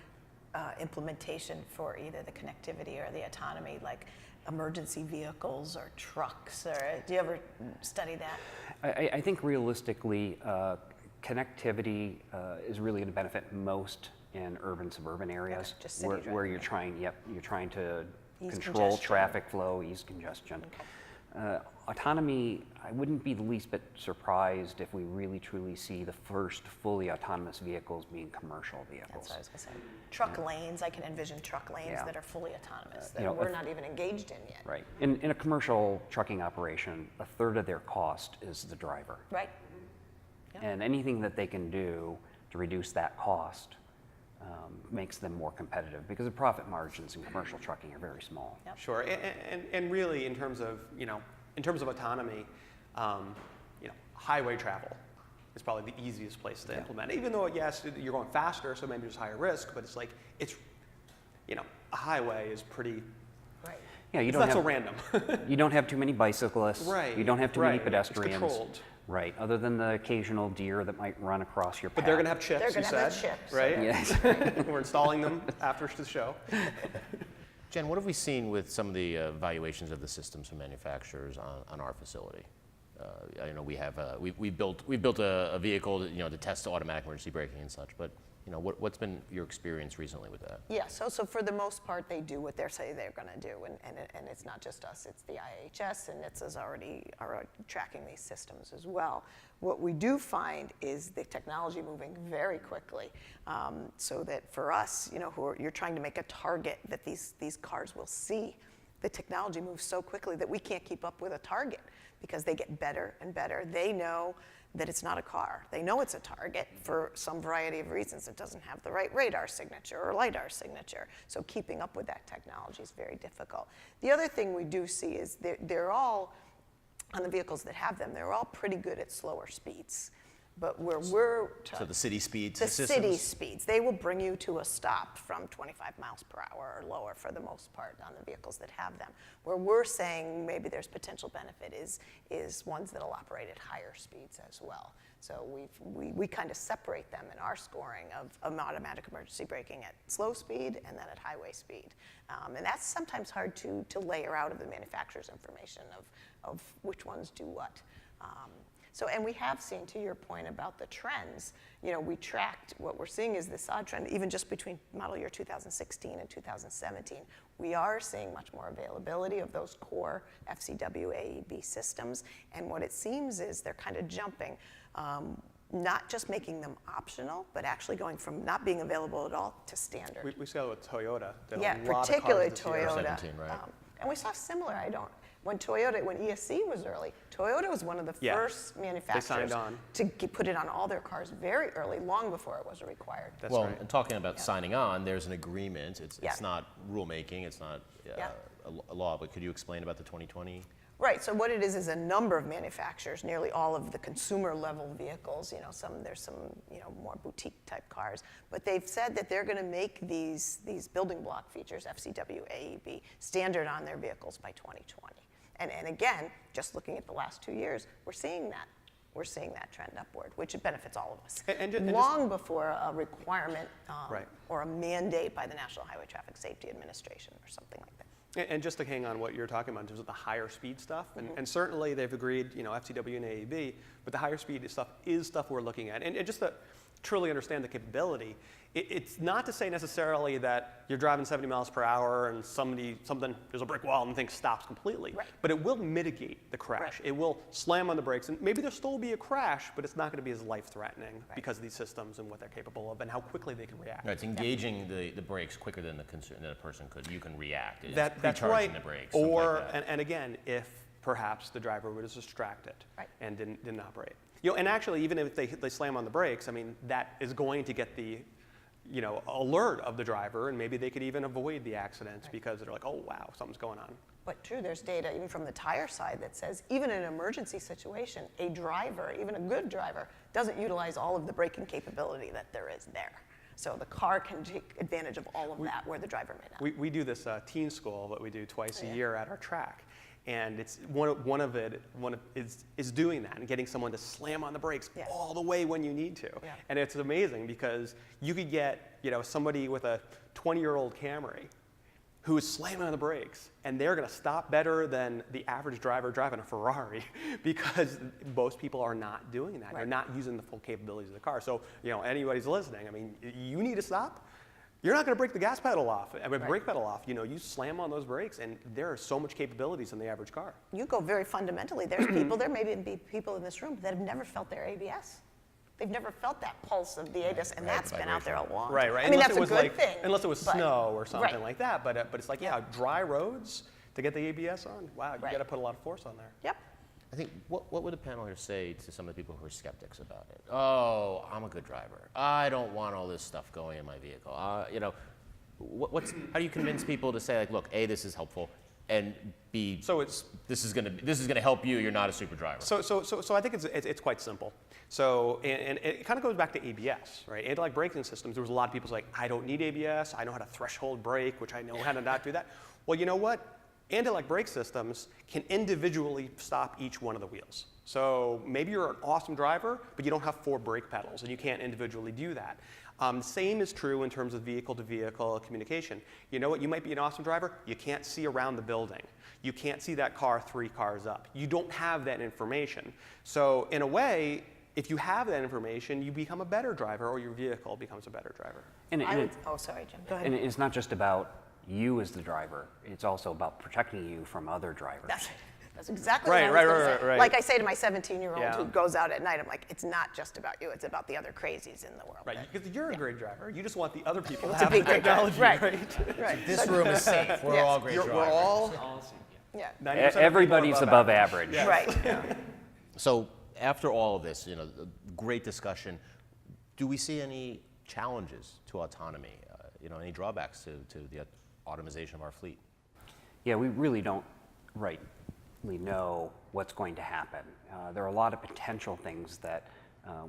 implementation for either the connectivity or the autonomy, like emergency vehicles or trucks? Or do you ever study that? I think realistically, connectivity is really going to benefit most in urban, suburban areas, just city where driving, you're trying. Yep, you're trying to Ease control congestion. traffic flow, ease congestion. Autonomy, I wouldn't be the least bit surprised if we really truly see the first fully autonomous vehicles being commercial vehicles. That's what I was going to say. Truck lanes, I can envision truck lanes Yeah. that are fully autonomous, that you know, we're if- not even engaged in yet. Right. In a commercial trucking operation, a third of their cost is the driver. Right? And anything that they can do to reduce that cost makes them more competitive, because the profit margins in commercial trucking are very small. Yep. Sure, and really in terms of autonomy, highway travel is probably the easiest place to implement. Even though yes, you're going faster, so maybe there's higher risk, but it's like a highway is pretty. Right. Yeah, you It's don't not so have, random. you don't have too many bicyclists. Right, You don't have too many right. It's pedestrians. controlled. Right. Other than the occasional deer that might run across your path. But they're going to have chips, They're you gonna have said, chips. right? Yes. We're installing them after the show. Jen, what have we seen with some of the evaluations of the systems from manufacturers on our facility? I know we built a vehicle to test automatic emergency braking and such, but what's been your experience recently with that? Yeah, so for the most part, they do what they say they're going to do, and it's not just us, it's the IHS, and NHTSA's already are tracking these systems as well. What we do find is the technology moving very quickly, so that for us, you're trying to make a target that these cars will see. The technology moves so quickly that we can't keep up with a target because they get better and better. They know that it's not a car. They know it's a target for some variety of reasons. It doesn't have the right radar signature or LiDAR signature. So keeping up with that technology is very difficult. The other thing we do see is they're all, on the vehicles that have them, they're all pretty good at slower speeds. But where we're So the city speeds the systems? city speeds, they will bring you to a stop from 25 miles per hour or lower for the most part on the vehicles that have them. Where we're saying maybe there's potential benefit is ones that'll operate at higher speeds as well. So we kind of separate them in our scoring of automatic emergency braking at slow speed and then at highway speed. And that's sometimes hard to layer out of the manufacturer's information of which ones do what. And we have seen, to your point about the trends, we tracked, what we're seeing is this odd trend, even just between model year 2016 and 2017. We are seeing much more availability of those core FCW AEB systems. And what it seems is they're kind of jumping, not just making them optional, but actually going from not being available at all to standard. We saw it with Toyota. Did a Yeah, lot of cars particularly this year. Toyota. 17, right. And we saw similar, when ESC was early, Toyota was one of the Yeah. first manufacturers signed on. to put it on all their cars very early, long before it was required. That's Well, right. and talking about signing on, there's an agreement. It's Yeah. not rulemaking, it's not Yeah. a law, but could you explain about the 2020? Right, so what it is a number of manufacturers, nearly all of the consumer level vehicles, there's some more boutique type cars, but they've said that they're going to make these building block features, FCW AEB, standard on their vehicles by 2020. And again, just looking at the last 2 years, we're seeing that. We're seeing that trend upward, which benefits all of us. And just- Long before a requirement Right. or a mandate by the National Highway Traffic Safety Administration or something like that. And just to hang on what you're talking about in terms of the higher speed stuff, and certainly they've agreed, FCW and AEB, but the higher speed stuff is stuff we're looking at. And just to truly understand the capability, it's not to say necessarily that you're driving 70 miles per hour and there's a brick wall and the thing stops completely. Right. But it will mitigate the crash. Right. It will slam on the brakes, and maybe there'll still be a crash, but it's not going to be as life-threatening Right. because of these systems and what they're capable of and how quickly they can react. No, it's engaging the brakes quicker than the person could. You can react. It's That's precharging right. the brakes. something Or like that. and again, if perhaps the driver was distracted Right. and didn't operate. And actually, even if they slam on the brakes, I mean, that is going to get the, alert of the driver, and maybe they could even avoid the accidents because they're like, oh, wow, something's going on. But true, there's data even from the tire side that says even in an emergency situation, a driver, even a good driver, doesn't utilize all of the braking capability that there is there. So the car can take advantage of all of that where the driver may not. We do this teen school that we do twice a year at our track. And it's one of is doing that and getting someone to slam on the brakes all the way when you need to. Yeah. And it's amazing because you could get somebody with a 20-year-old Camry who is slamming on the brakes, and they're going to stop better than the average driver driving a Ferrari because most people are not doing that. Right. They're not using the full capabilities of the car. So anybody's listening, I mean, you need to stop. You're not going to break the gas pedal off, brake pedal off. You slam on those brakes, and there are so much capabilities in the average car. You go very fundamentally. There's people, there may be people in this room that have never felt their ABS. They've never felt that pulse of the ABS, and that's been out there a long time. Right. I mean, Unless that's it was a good thing. Unless it was but- snow or something right. like that. But it's like, dry roads to get the ABS on. Wow, you Right. got to put a lot of force on there. Yep. I think, what would the panel here say to some of the people who are skeptics about it? Oh, I'm a good driver. I don't want all this stuff going in my vehicle. How do you convince people to say, like, look, A, this is helpful, and B, this is gonna help you. You're not a super driver. So I think it's quite simple. So and it kind of goes back to ABS, right? Anti-lock braking systems. There was a lot of people like, I don't need ABS. I know how to threshold brake, which I know how to not do that. Well, you know what? Anti-lock brake systems can individually stop each one of the wheels. So maybe you're an awesome driver, but you don't have 4 brake pedals, and you can't individually do that. Same is true in terms of vehicle-to-vehicle communication. You know what? You might be an awesome driver. You can't see around the building. You can't see that car 3 cars up. You don't have that information. So in a way, if you have that information, you become a better driver, or your vehicle becomes a better driver. Oh, sorry, Jim. Go ahead. And it's not just about you as the driver. It's also about protecting you from other drivers. That's exactly what I was gonna say. Right. Like I say to my 17-year-old Yeah. who goes out at night, I'm like, it's not just about you, it's about the other crazies in the world. Right, because you're a great driver. You just want the other people to To have be the great drivers. technology, Right. Right. This room is safe. We're Yes. all great drivers. We're all Yeah. 90% of people Everybody's are above average. Right. So after all of this, great discussion, do we see any challenges to autonomy? Any drawbacks to the automation of our fleet? Yeah, we really don't rightly know what's going to happen. There are a lot of potential things that,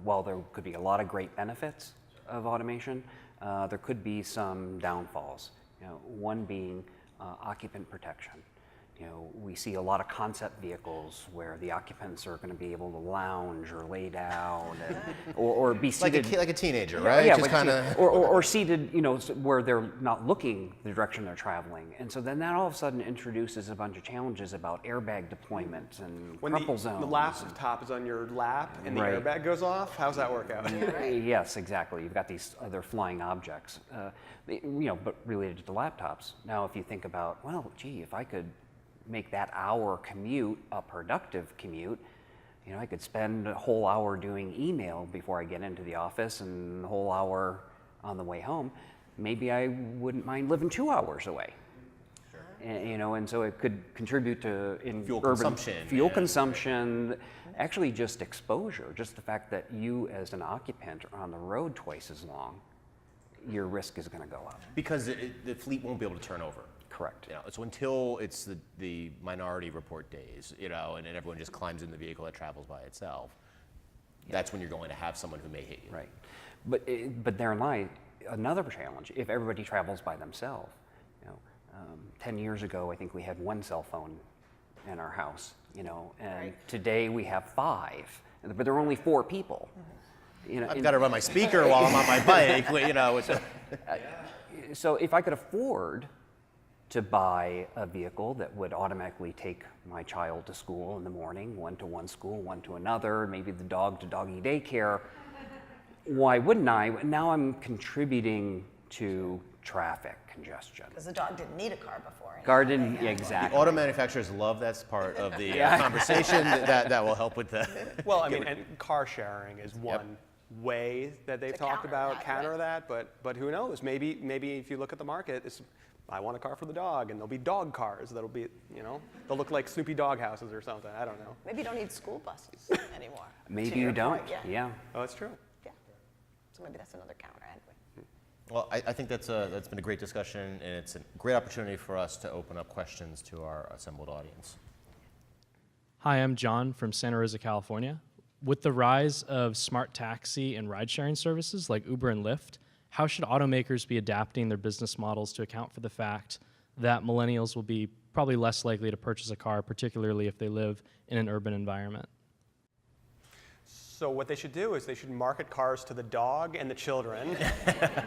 while there could be a lot of great benefits of automation, there could be some downfalls. One being occupant protection. We see a lot of concept vehicles where the occupants are going to be able to lounge or lay down, or be seated Like a teenager, right? Yeah, Just kind of. or seated, where they're not looking the direction they're traveling, and so then that all of a sudden introduces a bunch of challenges about airbag deployment and When crumple the zones. laptop is on your lap and the Right. airbag goes off, how's that work out? Yes, exactly. You've got these other flying objects, but related to laptops. Now, if you think about, well, gee, if I could make that hour commute a productive commute, I could spend a whole hour doing email before I get into the office and a whole hour on the way home. Maybe I wouldn't mind living 2 hours away. Sure. And so it could contribute to Fuel urban consumption. fuel consumption, actually just exposure, just the fact that you as an occupant are on the road twice as long, your risk is going to go up. Because the fleet won't be able to turn over. Correct. So until it's the minority report days, and then everyone just climbs in the vehicle that travels by itself, that's when you're going to have someone who may hit you. Right. But therein lies another challenge. If everybody travels by themselves, 10 years ago, I think we had 1 cell phone in our house, and today we have 5, but there are only 4 people. I've got to run my speaker while I'm on my bike. So if I could afford to buy a vehicle that would automatically take my child to school in the morning, one to one school, one to another, maybe the dog to doggy daycare, why wouldn't I? Now I'm contributing to traffic congestion. Because the dog didn't need a car before. Garden, exactly. Auto manufacturers love that's part of the conversation that will help with the. Well, I mean, and car sharing is one way that they've talked about, counter that, but who knows? Maybe if you look at the market, it's I want a car for the dog, and there'll be dog cars that'll be, they'll look like Snoopy dog houses or something. I don't know. Maybe you don't need school buses anymore. Maybe to you your don't. point, Yeah. Oh, that's true. Yeah. So maybe that's another counter anyway. Well, I think that's been a great discussion, and it's a great opportunity for us to open up questions to our assembled audience. Hi, I'm John from Santa Rosa, California. With the rise of smart taxi and ride-sharing services like Uber and Lyft, how should automakers be adapting their business models to account for the fact that millennials will be probably less likely to purchase a car, particularly if they live in an urban environment? So what they should do is they should market cars to the dog and the children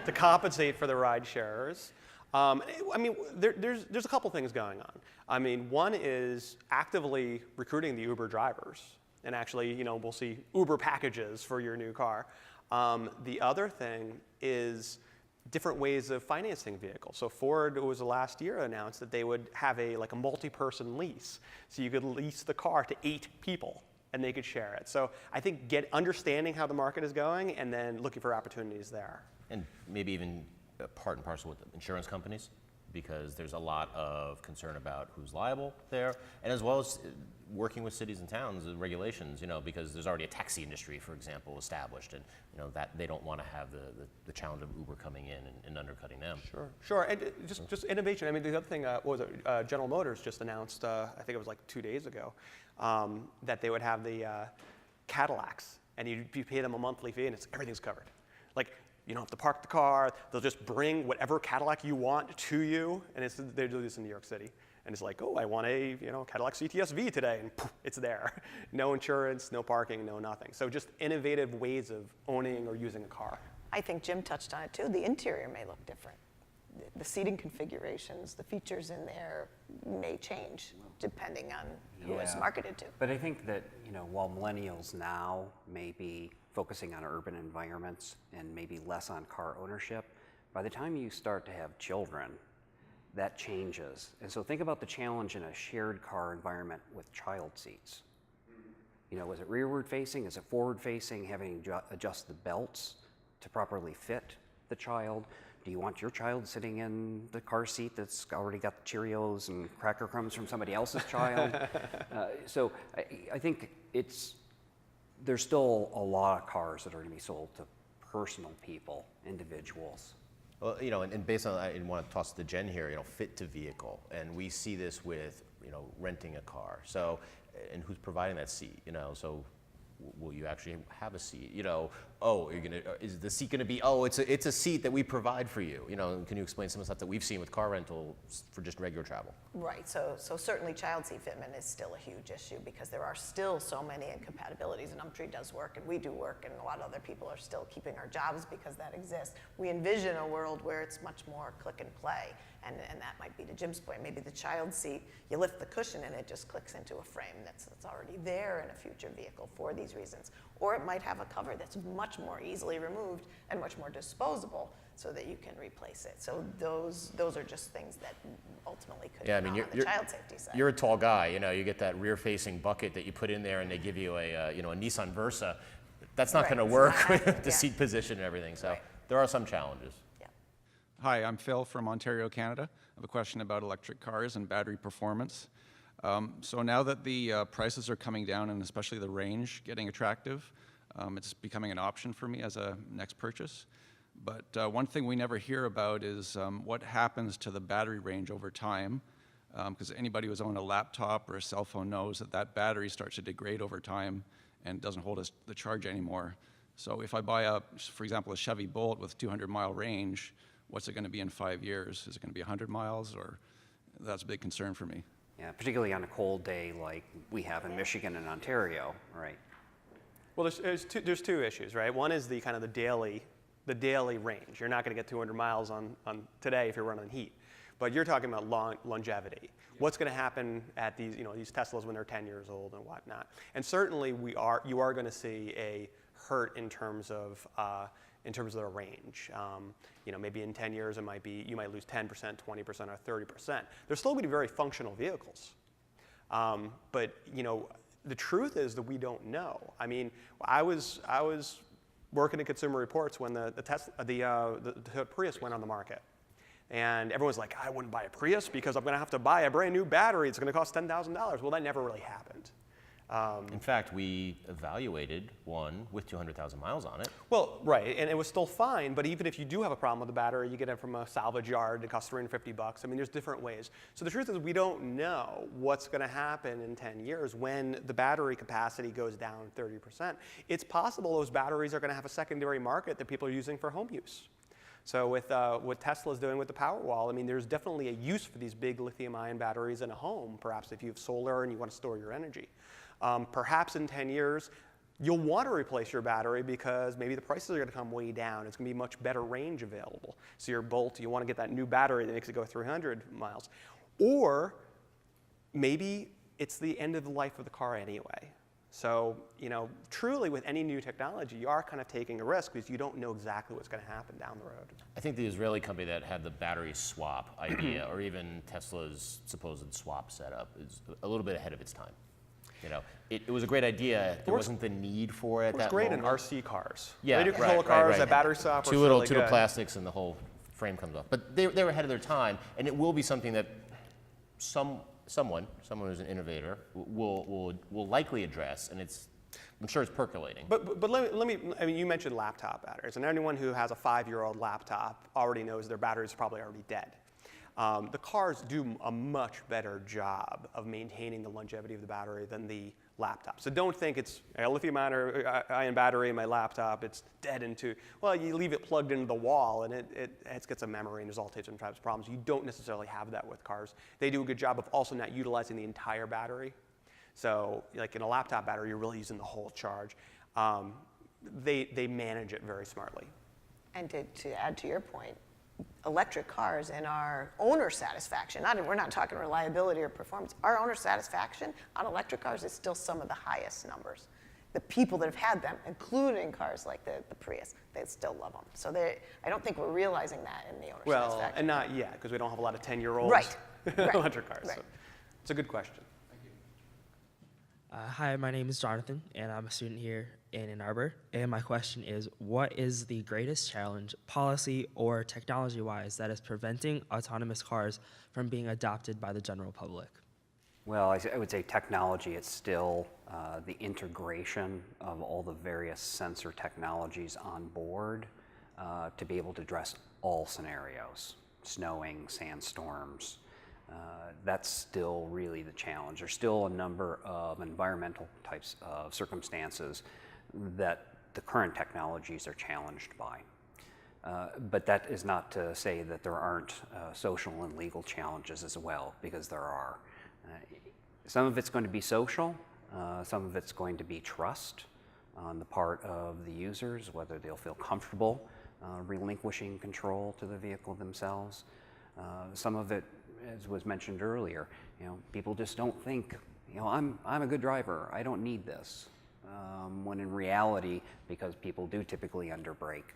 to compensate for the ride sharers. There's a couple things going on. One is actively recruiting the Uber drivers, and actually, we'll see Uber packages for your new car. The other thing is different ways of financing vehicles. So Ford, it was last year, announced that they would have a multi-person lease. So you could lease the car to 8 people, and they could share it. So I think understanding how the market is going and then looking for opportunities there. And maybe even part and parcel with insurance companies, because there's a lot of concern about who's liable there, and as well as working with cities and towns and regulations, because there's already a taxi industry, for example, established, and that they don't want to have the challenge of Uber coming in and undercutting them. Sure, and just innovation. The other thing, what was it? General Motors just announced, I think it was like 2 days ago, that they would have the Cadillacs, and you pay them a monthly fee, and everything's covered. Like, you don't have to park the car. They'll just bring whatever Cadillac you want to you, and they do this in New York City. And it's like, oh, I want a Cadillac CTS-V today, and poof, it's there. No insurance, no parking, no nothing. So just innovative ways of owning or using a car. I think Jim touched on it too. The interior may look different. The seating configurations, the features in there may change depending on who it's marketed to. But I think that, while millennials now may be focusing on urban environments and maybe less on car ownership, by the time you start to have children, that changes. And so think about the challenge in a shared car environment with child seats. Is it rearward facing? Is it forward facing? Having to adjust the belts to properly fit the child? Do you want your child sitting in the car seat that's already got the Cheerios and cracker crumbs from somebody else's child? So I think there's still a lot of cars that are going to be sold to personal people, individuals. Well, and based on, I want to toss to Jen here, fit to vehicle. And we see this with, renting a car. So, and who's providing that seat, so will you actually have a seat? Is the seat going to be, it's a seat that we provide for you? Can you explain some of the stuff that we've seen with car rental for just regular travel? Right, so certainly child seat fitment is still a huge issue because there are still so many incompatibilities, and Umtree does work and we do work, and a lot of other people are still keeping our jobs because that exists. We envision a world where it's much more click and play, and that might be to Jim's point. Maybe the child seat, you lift the cushion and it just clicks into a frame that's already there in a future vehicle for these reasons. Or it might have a cover that's much more easily removed and much more disposable so that you can replace it. So those are just things that ultimately could come on the child safety side. You're a tall guy, you get that rear-facing bucket that you put in there and they give you a Nissan Versa. That's not going to work with the seat position and everything. So there are some challenges. Hi, I'm Phil from Ontario, Canada. I have a question about electric cars and battery performance. So now that the prices are coming down and especially the range getting attractive, it's becoming an option for me as a next purchase. But one thing we never hear about is what happens to the battery range over time, because anybody who's owned a laptop or a cell phone knows that battery starts to degrade over time and doesn't hold the charge anymore. So if I buy for example, a Chevy Bolt with 200-mile range, what's it going to be in 5 years? Is it going to be 100 miles? Or that's a big concern for me. Yeah, particularly on a cold day like we have in Michigan and Ontario, right? Well, there's two issues, right? One is the daily range. You're not going to get 200 miles on today if you're running heat, but you're talking about longevity. What's going to happen at these Teslas when they're 10 years old and whatnot? And certainly you are going to see a hurt in terms of their range. Maybe in 10 years you might lose 10%, 20%, or 30%. They're still going to be very functional vehicles. But the truth is that we don't know. I was working in Consumer Reports when the Toyota Prius went on the market. And everyone's like, I wouldn't buy a Prius because I'm going to have to buy a brand new battery. It's going to cost $10,000. Well, that never really happened. In fact, we evaluated one with 200,000 miles on it. Well, right, and it was still fine, but even if you do have a problem with the battery, you get it from a salvage yard, it costs $350. I mean, there's different ways. So the truth is we don't know what's going to happen in 10 years when the battery capacity goes down 30%. It's possible those batteries are going to have a secondary market that people are using for home use. So with what Tesla's doing with the Powerwall, I mean, there's definitely a use for these big lithium-ion batteries in a home, perhaps if you have solar and you want to store your energy. Perhaps in 10 years, you'll want to replace your battery because maybe the prices are going to come way down. It's going to be much better range available. So your Bolt, you want to get that new battery that makes it go 300 miles. Or maybe it's the end of the life of the car anyway. So, you know, truly with any new technology, you are kind of taking a risk because you don't know exactly what's going to happen down the road. I think the Israeli company that had the battery swap idea, or even Tesla's supposed swap setup, is a little bit ahead of its time. You know, it was a great idea. There wasn't the need for it at that It's great moment. in RC cars. Yeah, they do right, control right, cars, right. that battery swap Two was little really good. plastics and the whole frame comes off. But they were ahead of their time, and it will be something that someone who's an innovator will likely address, and I'm sure it's percolating. But let me, I mean, you mentioned laptop batteries, and anyone who has a 5-year-old laptop already knows their battery is probably already dead. The cars do a much better job of maintaining the longevity of the battery than the laptop. So don't think it's a lithium-ion battery in my laptop, it's dead well, you leave it plugged into the wall and it gets a memory and there's all types of problems. You don't necessarily have that with cars. They do a good job of also not utilizing the entire battery. So like in a laptop battery, you're really using the whole charge. They manage it very smartly. And to add to your point, electric cars and our owner satisfaction, we're not talking reliability or performance, our owner satisfaction on electric cars is still some of the highest numbers. The people that have had them, including cars like the Prius, they still love them. So I don't think we're realizing that in the owner satisfaction. Well, and not yet, because we don't have a lot of 10-year-olds Right. electric cars. Right. So it's a good question. Hi, my name is Jonathan, and I'm a student here in Ann Arbor. And my question is, what is the greatest challenge, policy or technology-wise, that is preventing autonomous cars from being adopted by the general public? Well, I would say technology, it's still the integration of all the various sensor technologies on board to be able to address all scenarios, snowing, sandstorms. That's still really the challenge. There's still a number of environmental types of circumstances that the current technologies are challenged by. But that is not to say that there aren't social and legal challenges as well, because there are. Some of it's going to be social, some of it's going to be trust on the part of the users, whether they'll feel comfortable relinquishing control to the vehicle themselves. Some of it, as was mentioned earlier, people just don't think, I'm a good driver, I don't need this. When in reality, because people do typically underbrake,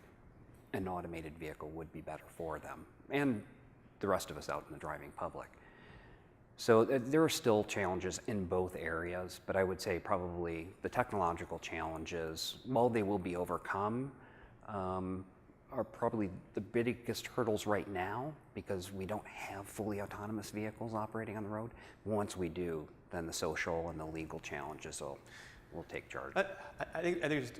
an automated vehicle would be better for them and the rest of us out in the driving public. So there are still challenges in both areas, but I would say probably the technological challenges, while they will be overcome, are probably the biggest hurdles right now because we don't have fully autonomous vehicles operating on the road. Once we do, then the social and the legal challenges will take charge. I think there's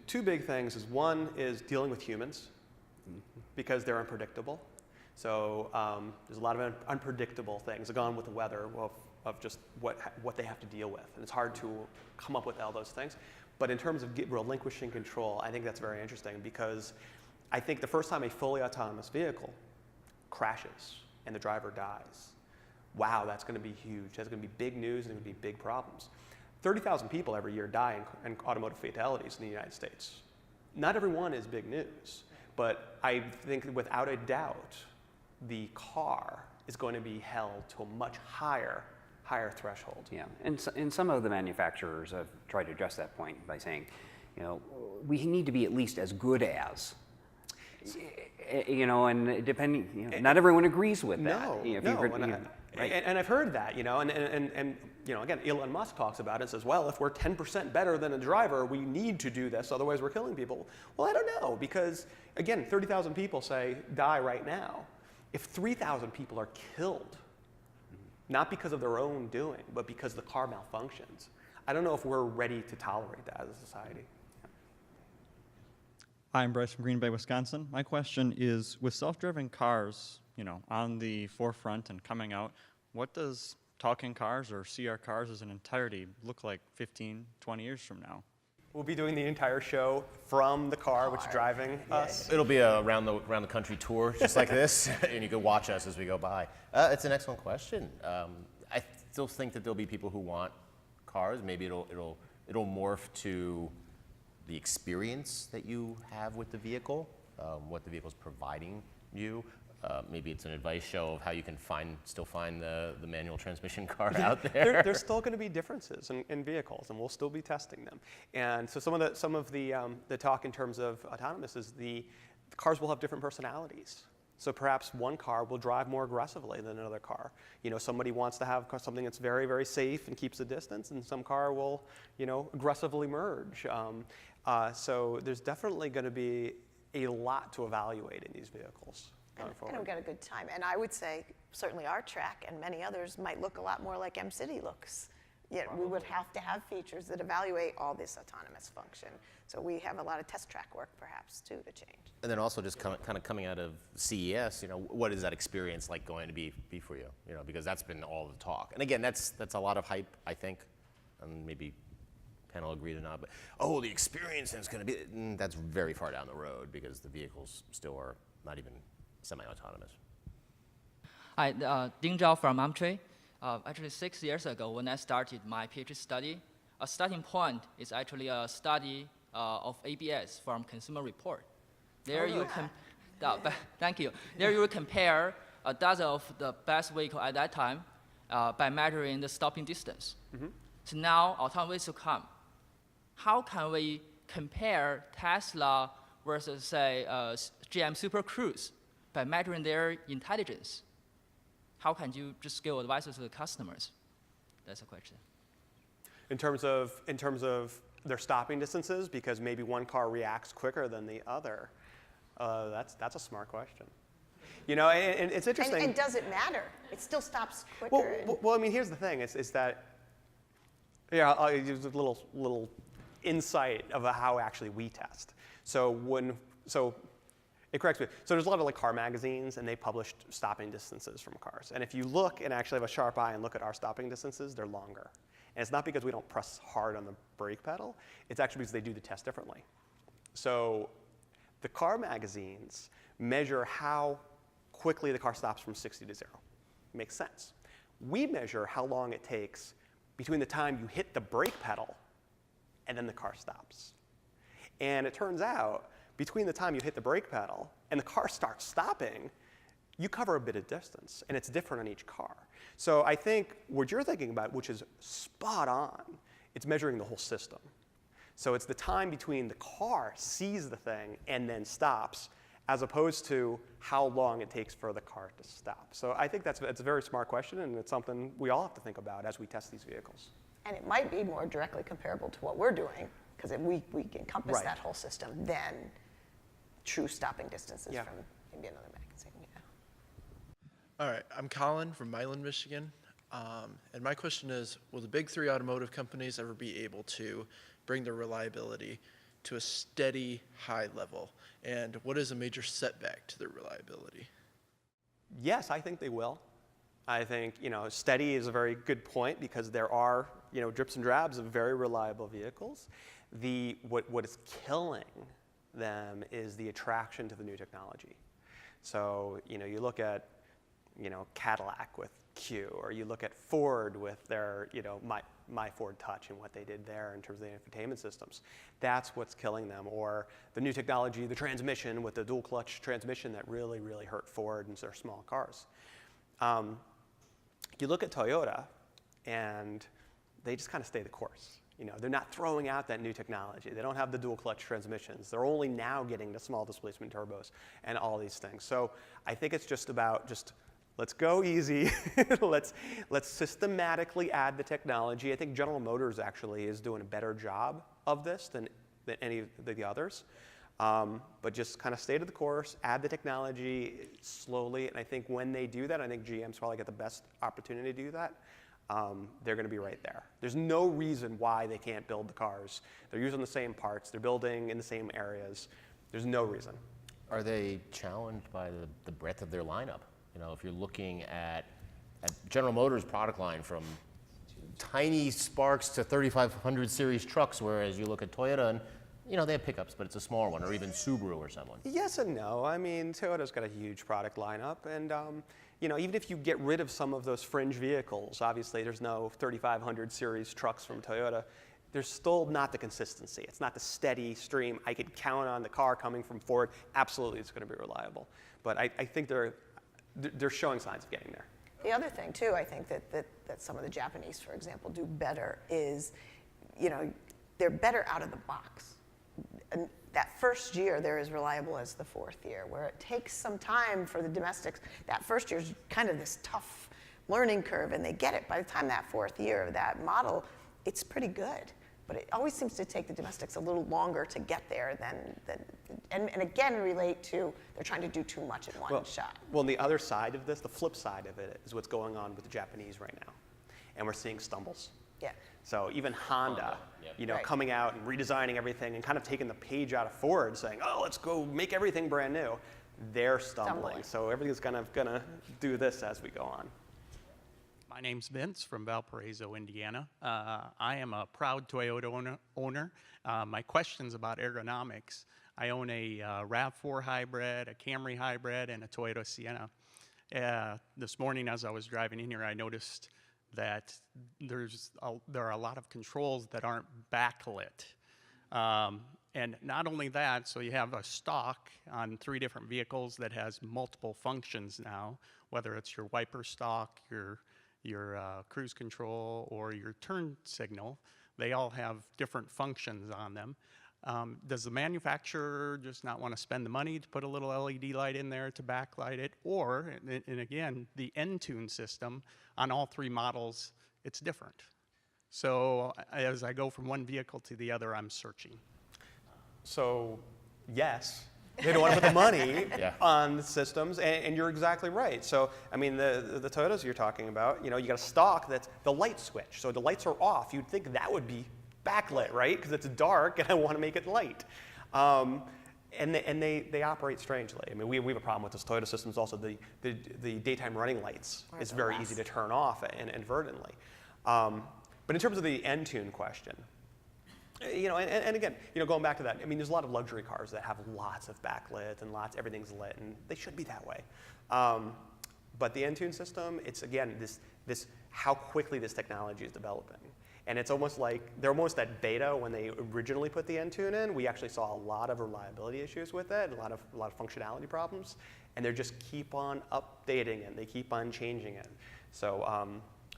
two big things. One is dealing with humans because they're unpredictable. So there's a lot of unpredictable things that go on with the weather of just what they have to deal with. And it's hard to come up with all those things. But in terms of relinquishing control, I think that's very interesting because I think the first time a fully autonomous vehicle crashes and the driver dies, wow, that's going to be huge. That's going to be big news and it's going to be big problems. 30,000 people every year die in automotive fatalities in the United States. Not everyone is big news, but I think without a doubt, the car is going to be held to a much higher threshold. Yeah, and some of the manufacturers have tried to address that point by saying, we need to be at least as good as. And depending, not everyone agrees with that. And I've heard that, and again, Elon Musk talks about it and says, well, if we're 10% better than a driver, we need to do this, otherwise we're killing people. Well, I don't know, because again, 30,000 people die right now. if 3,000 people are killed, not because of their own doing, but because the car malfunctions, I don't know if we're ready to tolerate that as a society. Hi, I'm Bryce from Green Bay, Wisconsin. My question is, with self-driving cars, on the forefront and coming out, what does talking cars or CR cars as an entirety look like 15, 20 years from now? We'll be doing the entire show from the car, which is driving us. It'll be a around the country tour, just like this, and you can watch us as we go by. It's an excellent question. I still think that there'll be people who want cars. Maybe it'll morph to the experience that you have with the vehicle, what the vehicle's providing you. Maybe it's an advice show of how you can still find the manual transmission car out there. There's still going to be differences in vehicles, and we'll still be testing them. And so some of the talk in terms of autonomous is the cars will have different personalities. So perhaps one car will drive more aggressively than another car. Somebody wants to have something that's very, very safe and keeps the distance, and some car will, aggressively merge. So there's definitely going to be a lot to evaluate in these vehicles going forward. And we've got a good time. And I would say certainly our track and many others might look a lot more like MCity looks. Yet we would have to have features that evaluate all this autonomous function. So we have a lot of test track work perhaps too to change. And then also just kind of coming out of CES, what is that experience like going to be for you? Because that's been all the talk. And again, that's a lot of hype, I think, and maybe panel agreed or not. But the experience is going to be that's very far down the road because the vehicles still are not even semi-autonomous. Hi, Ding Zhao from Amtree. Actually, 6 years ago, when I started my PhD study, a starting point is actually a study of ABS from Consumer Report. There thank you. There you will compare a dozen of the best vehicles at that time by measuring the stopping distance. Mm-hmm. So now autonomous will come. How can we compare Tesla versus, say, GM Super Cruise by measuring their intelligence? How can you just give advice to the customers? That's a question. In terms of their stopping distances, because maybe one car reacts quicker than the other, that's a smart question. And it's interesting. And does it matter? It still stops quicker. Well, I mean, here's the thing: is that I'll use a little insight of how actually we test. It corrects me. So there's a lot of car magazines, and they published stopping distances from cars. And if you look and actually have a sharp eye and look at our stopping distances, they're longer. And it's not because we don't press hard on the brake pedal. It's actually because they do the test differently. So the car magazines measure how quickly the car stops from 60 to 0. Makes sense. We measure how long it takes between the time you hit the brake pedal and then the car stops. And it turns out, between the time you hit the brake pedal and the car starts stopping, you cover a bit of distance, and it's different on each car. So I think what you're thinking about, which is spot on, it's measuring the whole system. So it's the time between the car sees the thing and then stops, as opposed to how long it takes for the car to stop. So I think that's a very smart question, and it's something we all have to think about as we test these vehicles. And it might be more directly comparable to what we're doing, because we encompass Right. that whole system than true stopping distances from maybe another magazine. All right, I'm Colin from Milan, Michigan. And my question is, will the big three automotive companies ever be able to bring their reliability to a steady high level? And what is a major setback to their reliability? Yes, I think they will. I think steady is a very good point because there are drips and drabs of very reliable vehicles. What is killing them is the attraction to the new technology. So you look at Cadillac with Q, or you look at Ford with their my Ford Touch and what they did there in terms of the infotainment systems. That's what's killing them. Or the new technology, the transmission with the dual clutch transmission that really, really hurt Ford and their small cars. You look at Toyota, and they just kind of stay the course. They're not throwing out that new technology. They don't have the dual clutch transmissions. They're only now getting the small displacement turbos and all these things. So I think it's just about let's go easy. let's systematically add the technology. I think General Motors actually is doing a better job of this than any of the others. But just kind of stay to the course, add the technology slowly, and I think when they do that, I think GM's probably got the best opportunity to do that. They're going to be right there. There's no reason why they can't build the cars. They're using the same parts. They're building in the same areas. There's no reason. Are they challenged by the breadth of their lineup? You know, if you're looking at General Motors' product line from tiny Sparks to 3500 series trucks, whereas you look at Toyota and, you know, they have pickups, but it's a smaller one, or even Subaru or someone. Yes and no. I mean, Toyota's got a huge product lineup, and you know, even if you get rid of some of those fringe vehicles, obviously there's no 3500 series trucks from Toyota. There's still not the consistency. It's not the steady stream. I could count on the car coming from Ford. Absolutely, it's going to be reliable. But I think they're showing signs of getting there. The other thing too, I think that some of the Japanese, for example, do better is, you know, they're better out of the box. And that first year, they're as reliable as the fourth year, where it takes some time for the domestics. That first year is kind of this tough learning curve, and they get it. By the time that fourth year of that model, it's pretty good. But it always seems to take the domestics a little longer to get there and again relate to they're trying to do too much in one shot. Well, and the other side of this, the flip side of it, is what's going on with the Japanese right now. And we're seeing stumbles. Yeah. So even Honda, you know, Right. coming out and redesigning everything and kind of taking the page out of Ford, saying, "Oh, let's go make everything brand new." They're stumbling. So everything's kind of gonna do this as we go on. My name's Vince from Valparaiso, Indiana. I am a proud Toyota owner. My question's about ergonomics. I own a RAV4 hybrid, a Camry hybrid, and a Toyota Sienna. This morning as I was driving in here, I noticed that there are a lot of controls that aren't backlit. And not only that, so you have a stock on 3 different vehicles that has multiple functions now, whether it's your wiper stock, your cruise control, or your turn signal. They all have different functions on them. Does the manufacturer just not want to spend the money to put a little LED light in there to backlight it? Or, and again, the Entune system on all 3 models, it's different. So as I go from one vehicle to the other, I'm searching. So yes, they don't want to put the money on the systems, and you're exactly right. So I mean, the Toyotas you're talking about, you know, you got a stock that's the light switch. So the lights are off. You'd think that would be backlit, right? Because it's dark, and I want to make it light. And they operate strangely. I mean, we have a problem with this Toyota systems. Also, the daytime running lights is very easy to turn off inadvertently. But in terms of the Entune question, you know, and again, you know, going back to that, I mean, there's a lot of luxury cars that have lots of backlit and everything's lit, and they should be that way. But the Entune system, it's again this how quickly this technology is developing. And it's almost like they're almost at beta when they originally put the Entune in. We actually saw a lot of reliability issues with it, a lot of functionality problems, and they just keep on updating it. They keep on changing it. So,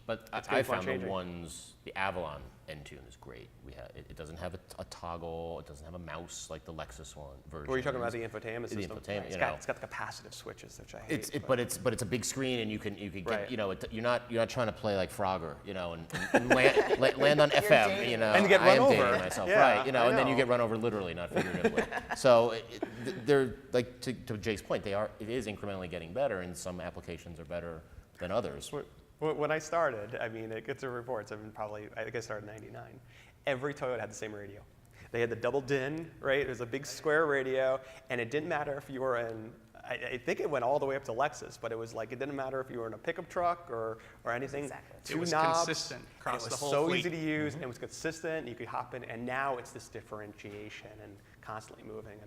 but I found the Avalon Entune is great. It doesn't have a toggle. It doesn't have a mouse like the Lexus one version. Were you talking about the infotainment system? The infotainment, it's got the capacitive switches, which I hate. But it's a big screen, and you can get, you know, you're not trying to play like Frogger, you know, and land on FM, you know. And get run over. Dating myself, right? You know, and then you get run over literally, not figuratively. So they're like to Jake's point, it is incrementally getting better, and some applications are better than others. When I started, I mean, it gets to reports. I think I started in '99. Every Toyota had the same radio. They had the double DIN, right? It was a big square radio, and it didn't matter if you were in. I think it went all the way up to Lexus, but it was like it didn't matter if you were in a pickup truck or anything. Exactly. It was knobs, consistent across the whole so fleet. easy to use, and it was consistent. You could hop in, and now it's this differentiation and constantly moving.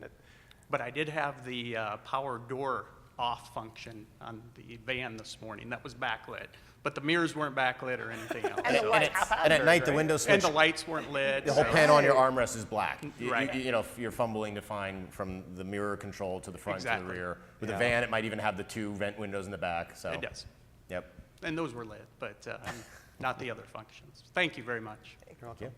But I did have the power door off function on the van this morning. That was backlit. But the mirrors weren't backlit or anything else. And at night, the window switch. And the lights weren't lit. The whole panel on your armrest is black. Right. You know, if you're fumbling to find from the mirror control to the front to the rear. With the van, it might even have the 2 vent windows in the back. So. It does. Yep. And those were lit, but not the other functions. Thank you very much. You're welcome.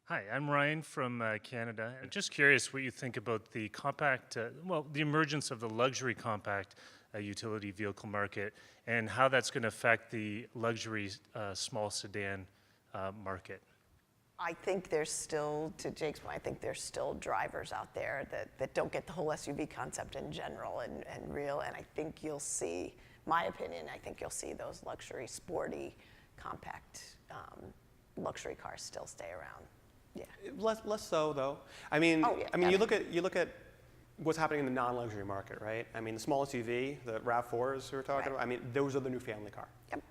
Hi, I'm Ryan from Canada. I'm just curious what you think about the compact, the emergence of the luxury compact utility vehicle market and how that's going to affect the luxury small sedan market. I think there's still, to Jake's point, I think there's still drivers out there that don't get the whole SUV concept in general and I think you'll see, my opinion, I think you'll see those luxury, sporty, compact luxury cars still stay around. Yeah. Less so though. I mean, Oh, yeah, you look at what's happening in the non-luxury market, right? I mean, the small SUV, the RAV4s we were talking about. I mean, those are the new family car,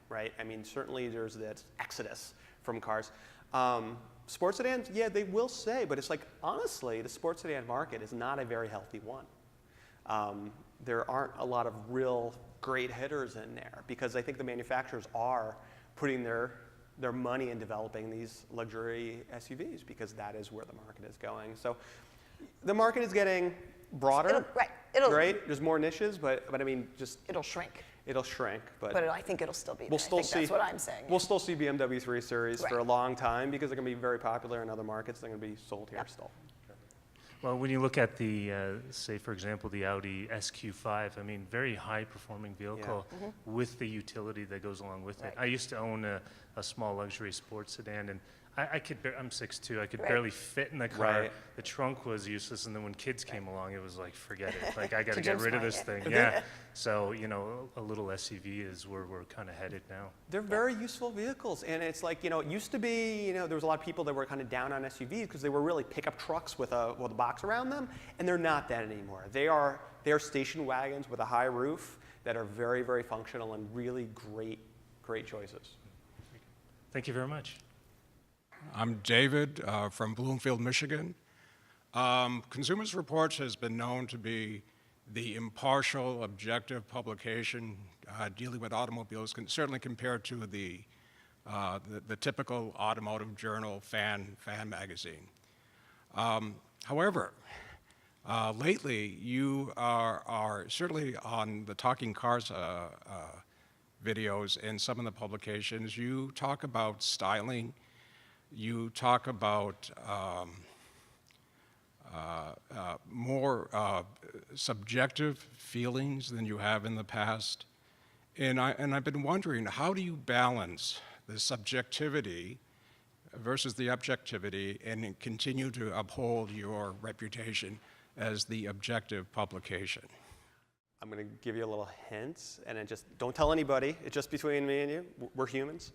right? I mean, certainly there's that exodus from cars. Sports sedans, yeah, they will say, but it's like honestly, the sports sedan market is not a very healthy one. There aren't a lot of real great hitters in there because I think the manufacturers are putting their money in developing these luxury SUVs because that is where the market is going. So the market is getting broader, right? There's more niches, but I mean, just it'll shrink. It'll shrink, but I think it'll still be there. we'll still see. That's what I'm saying. We'll still see BMW 3 Series for a long time because they're going to be very popular in other markets. They're going to be sold here still. Well, when you look at the, say, for example, the Audi SQ5, I mean, very high-performing vehicle with the utility that goes along with it. I used to own a small luxury sports sedan, and I could, I'm 6'2", I could barely fit in the car. Right. The trunk was useless, and then when kids came along, it was like, forget it. Like, I got to To get Jim's rid of point, this thing. Yeah. So, you know, a little SUV is where we're kind of headed now. They're very useful vehicles, and it's like, you know, it used to be, you know, there was a lot of people that were kind of down on SUVs because they were really pickup trucks with a box around them, and they're not that anymore. They are station wagons with a high roof that are very, very functional and really great choices. Thank you very much. I'm David from Bloomfield, Michigan. Consumers Reports has been known to be the impartial, objective publication dealing with automobiles, certainly compared to the typical automotive journal fan magazine. However, lately you are certainly on the Talking Cars videos in some of the publications. You talk about styling. You talk about more subjective feelings than you have in the past. And I've been wondering, how do you balance the subjectivity versus the objectivity and continue to uphold your reputation as the objective publication? I'm going to give you a little hint, and then just don't tell anybody. It's just between me and you. We're humans,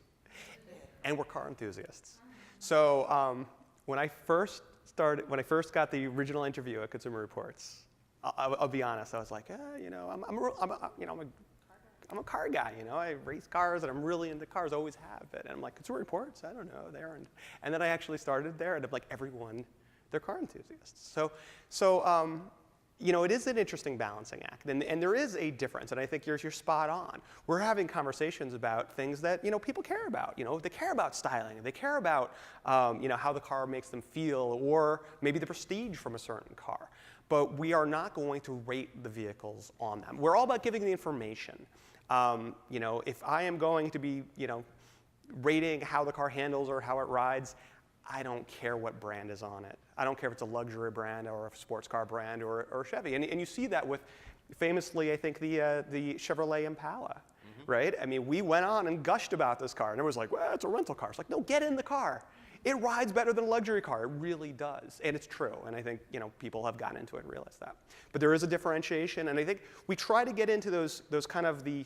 and we're car enthusiasts. So when I first got the original interview at Consumer Reports, I'll be honest. I was like, you know, I'm a car guy. You know, I race cars, and I'm really into cars. Always have been. And I'm like, Consumer Reports? I don't know. They aren't. And then I actually started there, and I'm like, everyone, they're car enthusiasts. So you know, it is an interesting balancing act, and there is a difference, and I think you're spot on. We're having conversations about things that, you know, people care about. You know, they care about styling, they care about, you know, how the car makes them feel, or maybe the prestige from a certain car. But we are not going to rate the vehicles on them. We're all about giving the information. You know, if I am going to be, you know, rating how the car handles or how it rides, I don't care what brand is on it. I don't care if it's a luxury brand or a sports car brand or Chevy. And you see that with, famously, I think, the Chevrolet Impala, right? I mean, we went on and gushed about this car. And everyone's like, well, it's a rental car. It's like, no, get in the car. It rides better than a luxury car. It really does. And it's true. And I think, you know, people have gotten into it and realized that. But there is a differentiation. And I think we try to get into those kind of the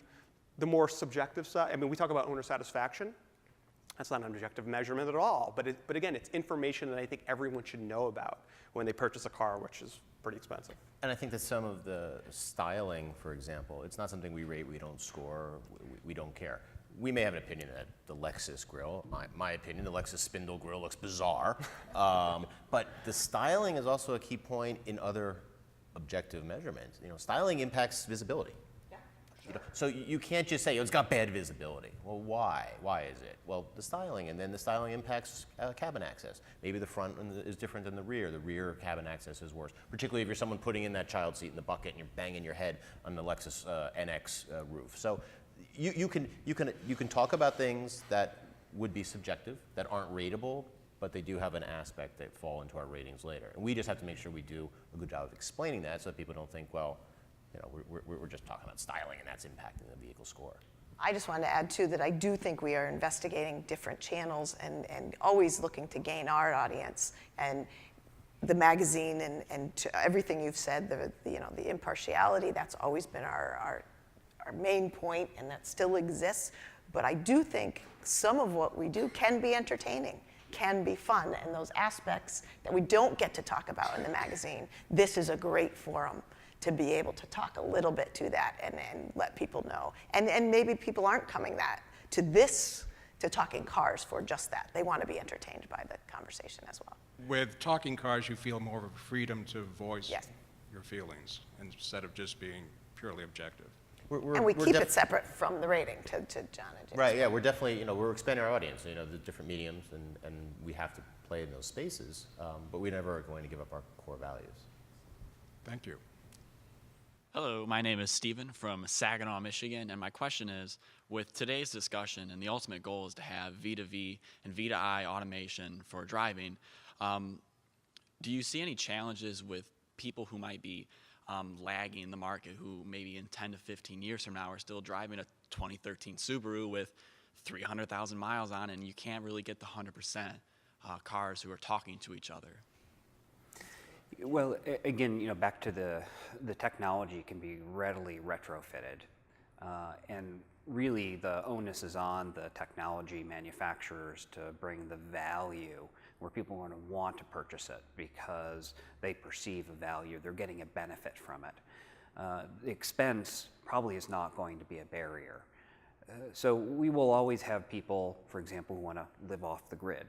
more subjective side. I mean, we talk about owner satisfaction. That's not an objective measurement at all, but again, it's information that I think everyone should know about when they purchase a car, which is pretty expensive. And I think that some of the styling, for example, it's not something we rate, we don't score, we don't care. We may have an opinion that the Lexus grille, my opinion, the Lexus spindle grille looks bizarre, but the styling is also a key point in other objective measurements. You know, styling impacts visibility. You know, so you can't just say, oh, it's got bad visibility. Well, why? Why is it? Well, the styling, and then the styling impacts cabin access. Maybe the front is different than the rear. The rear cabin access is worse, particularly if you're someone putting in that child seat in the bucket and you're banging your head on the Lexus NX roof. So you can talk about things that would be subjective, that aren't rateable, but they do have an aspect that fall into our ratings later. And we just have to make sure we do a good job of explaining that so that people don't think, well, you know, we're just talking about styling and that's impacting the vehicle score. I just wanted to add too that I do think we are investigating different channels and always looking to gain our audience. And the magazine and to everything you've said, the impartiality, that's always been our main point, and that still exists. But I do think some of what we do can be entertaining, can be fun, and those aspects that we don't get to talk about in the magazine, this is a great forum to be able to talk a little bit to that and let people know. And maybe people aren't coming to talking cars for just that. They want to be entertained by the conversation as well. With talking cars, you feel more of a freedom to voice Yes. your feelings instead of just being purely objective. And we keep it separate from the rating to John and James. Right, yeah, we're definitely, we're expanding our audience, the different mediums, and we have to play in those spaces, but we never are going to give up our core values. Thank you. Hello, my name is Steven from Saginaw, Michigan, and my question is, with today's discussion and the ultimate goal is to have V2V and V2I automation for driving, do you see any challenges with people who might be lagging the market, who maybe in 10 to 15 years from now are still driving a 2013 Subaru with 300,000 miles on it, and you can't really get the 100% cars who are talking to each other? Well, again, back to the technology can be readily retrofitted, and really the onus is on the technology manufacturers to bring the value where people are going to want to purchase it because they perceive a value, they're getting a benefit from it. The expense probably is not going to be a barrier. So we will always have people, for example, who want to live off the grid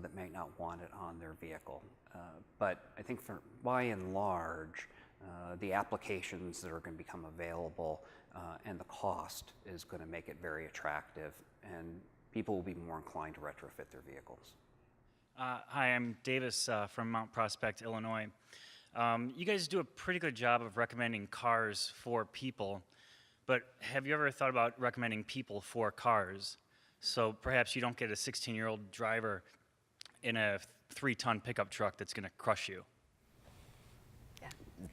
that may not want it on their vehicle. But I think by and large, the applications that are going to become available and the cost is going to make it very attractive, and people will be more inclined to retrofit their vehicles. Hi, I'm Davis from Mount Prospect, Illinois. You guys do a pretty good job of recommending cars for people, but have you ever thought about recommending people for cars? So perhaps you don't get a 16-year-old driver in a 3-ton pickup truck that's going to crush you.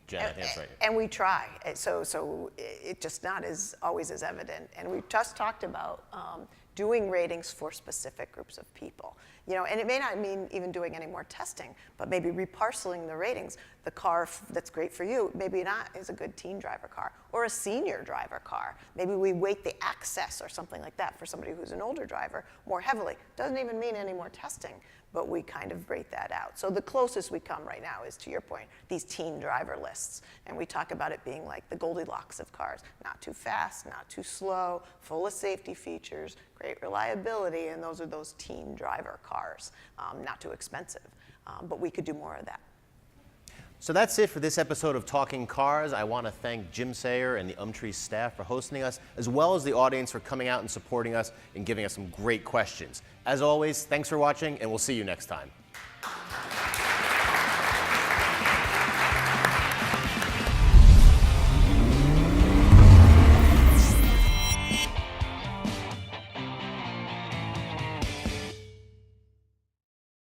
Jen, I think that's right. And we try, so it's just not always as evident. And we just talked about doing ratings for specific groups of people. And it may not mean even doing any more testing, but maybe reparceling the ratings. The car that's great for you, maybe not is a good teen driver car or a senior driver car. Maybe we weight the access or something like that for somebody who's an older driver more heavily. Doesn't even mean any more testing, but we kind of rate that out. So the closest we come right now is, to your point, these teen driver lists. And we talk about it being like the Goldilocks of cars. Not too fast, not too slow, full of safety features, great reliability, and those are those teen driver cars. Not too expensive, but we could do more of that. So that's it for this episode of Talking Cars. I want to thank Jim Sayer and the Umtree staff for hosting us, as well as the audience for coming out and supporting us and giving us some great questions. As always, thanks for watching, and we'll see you next time.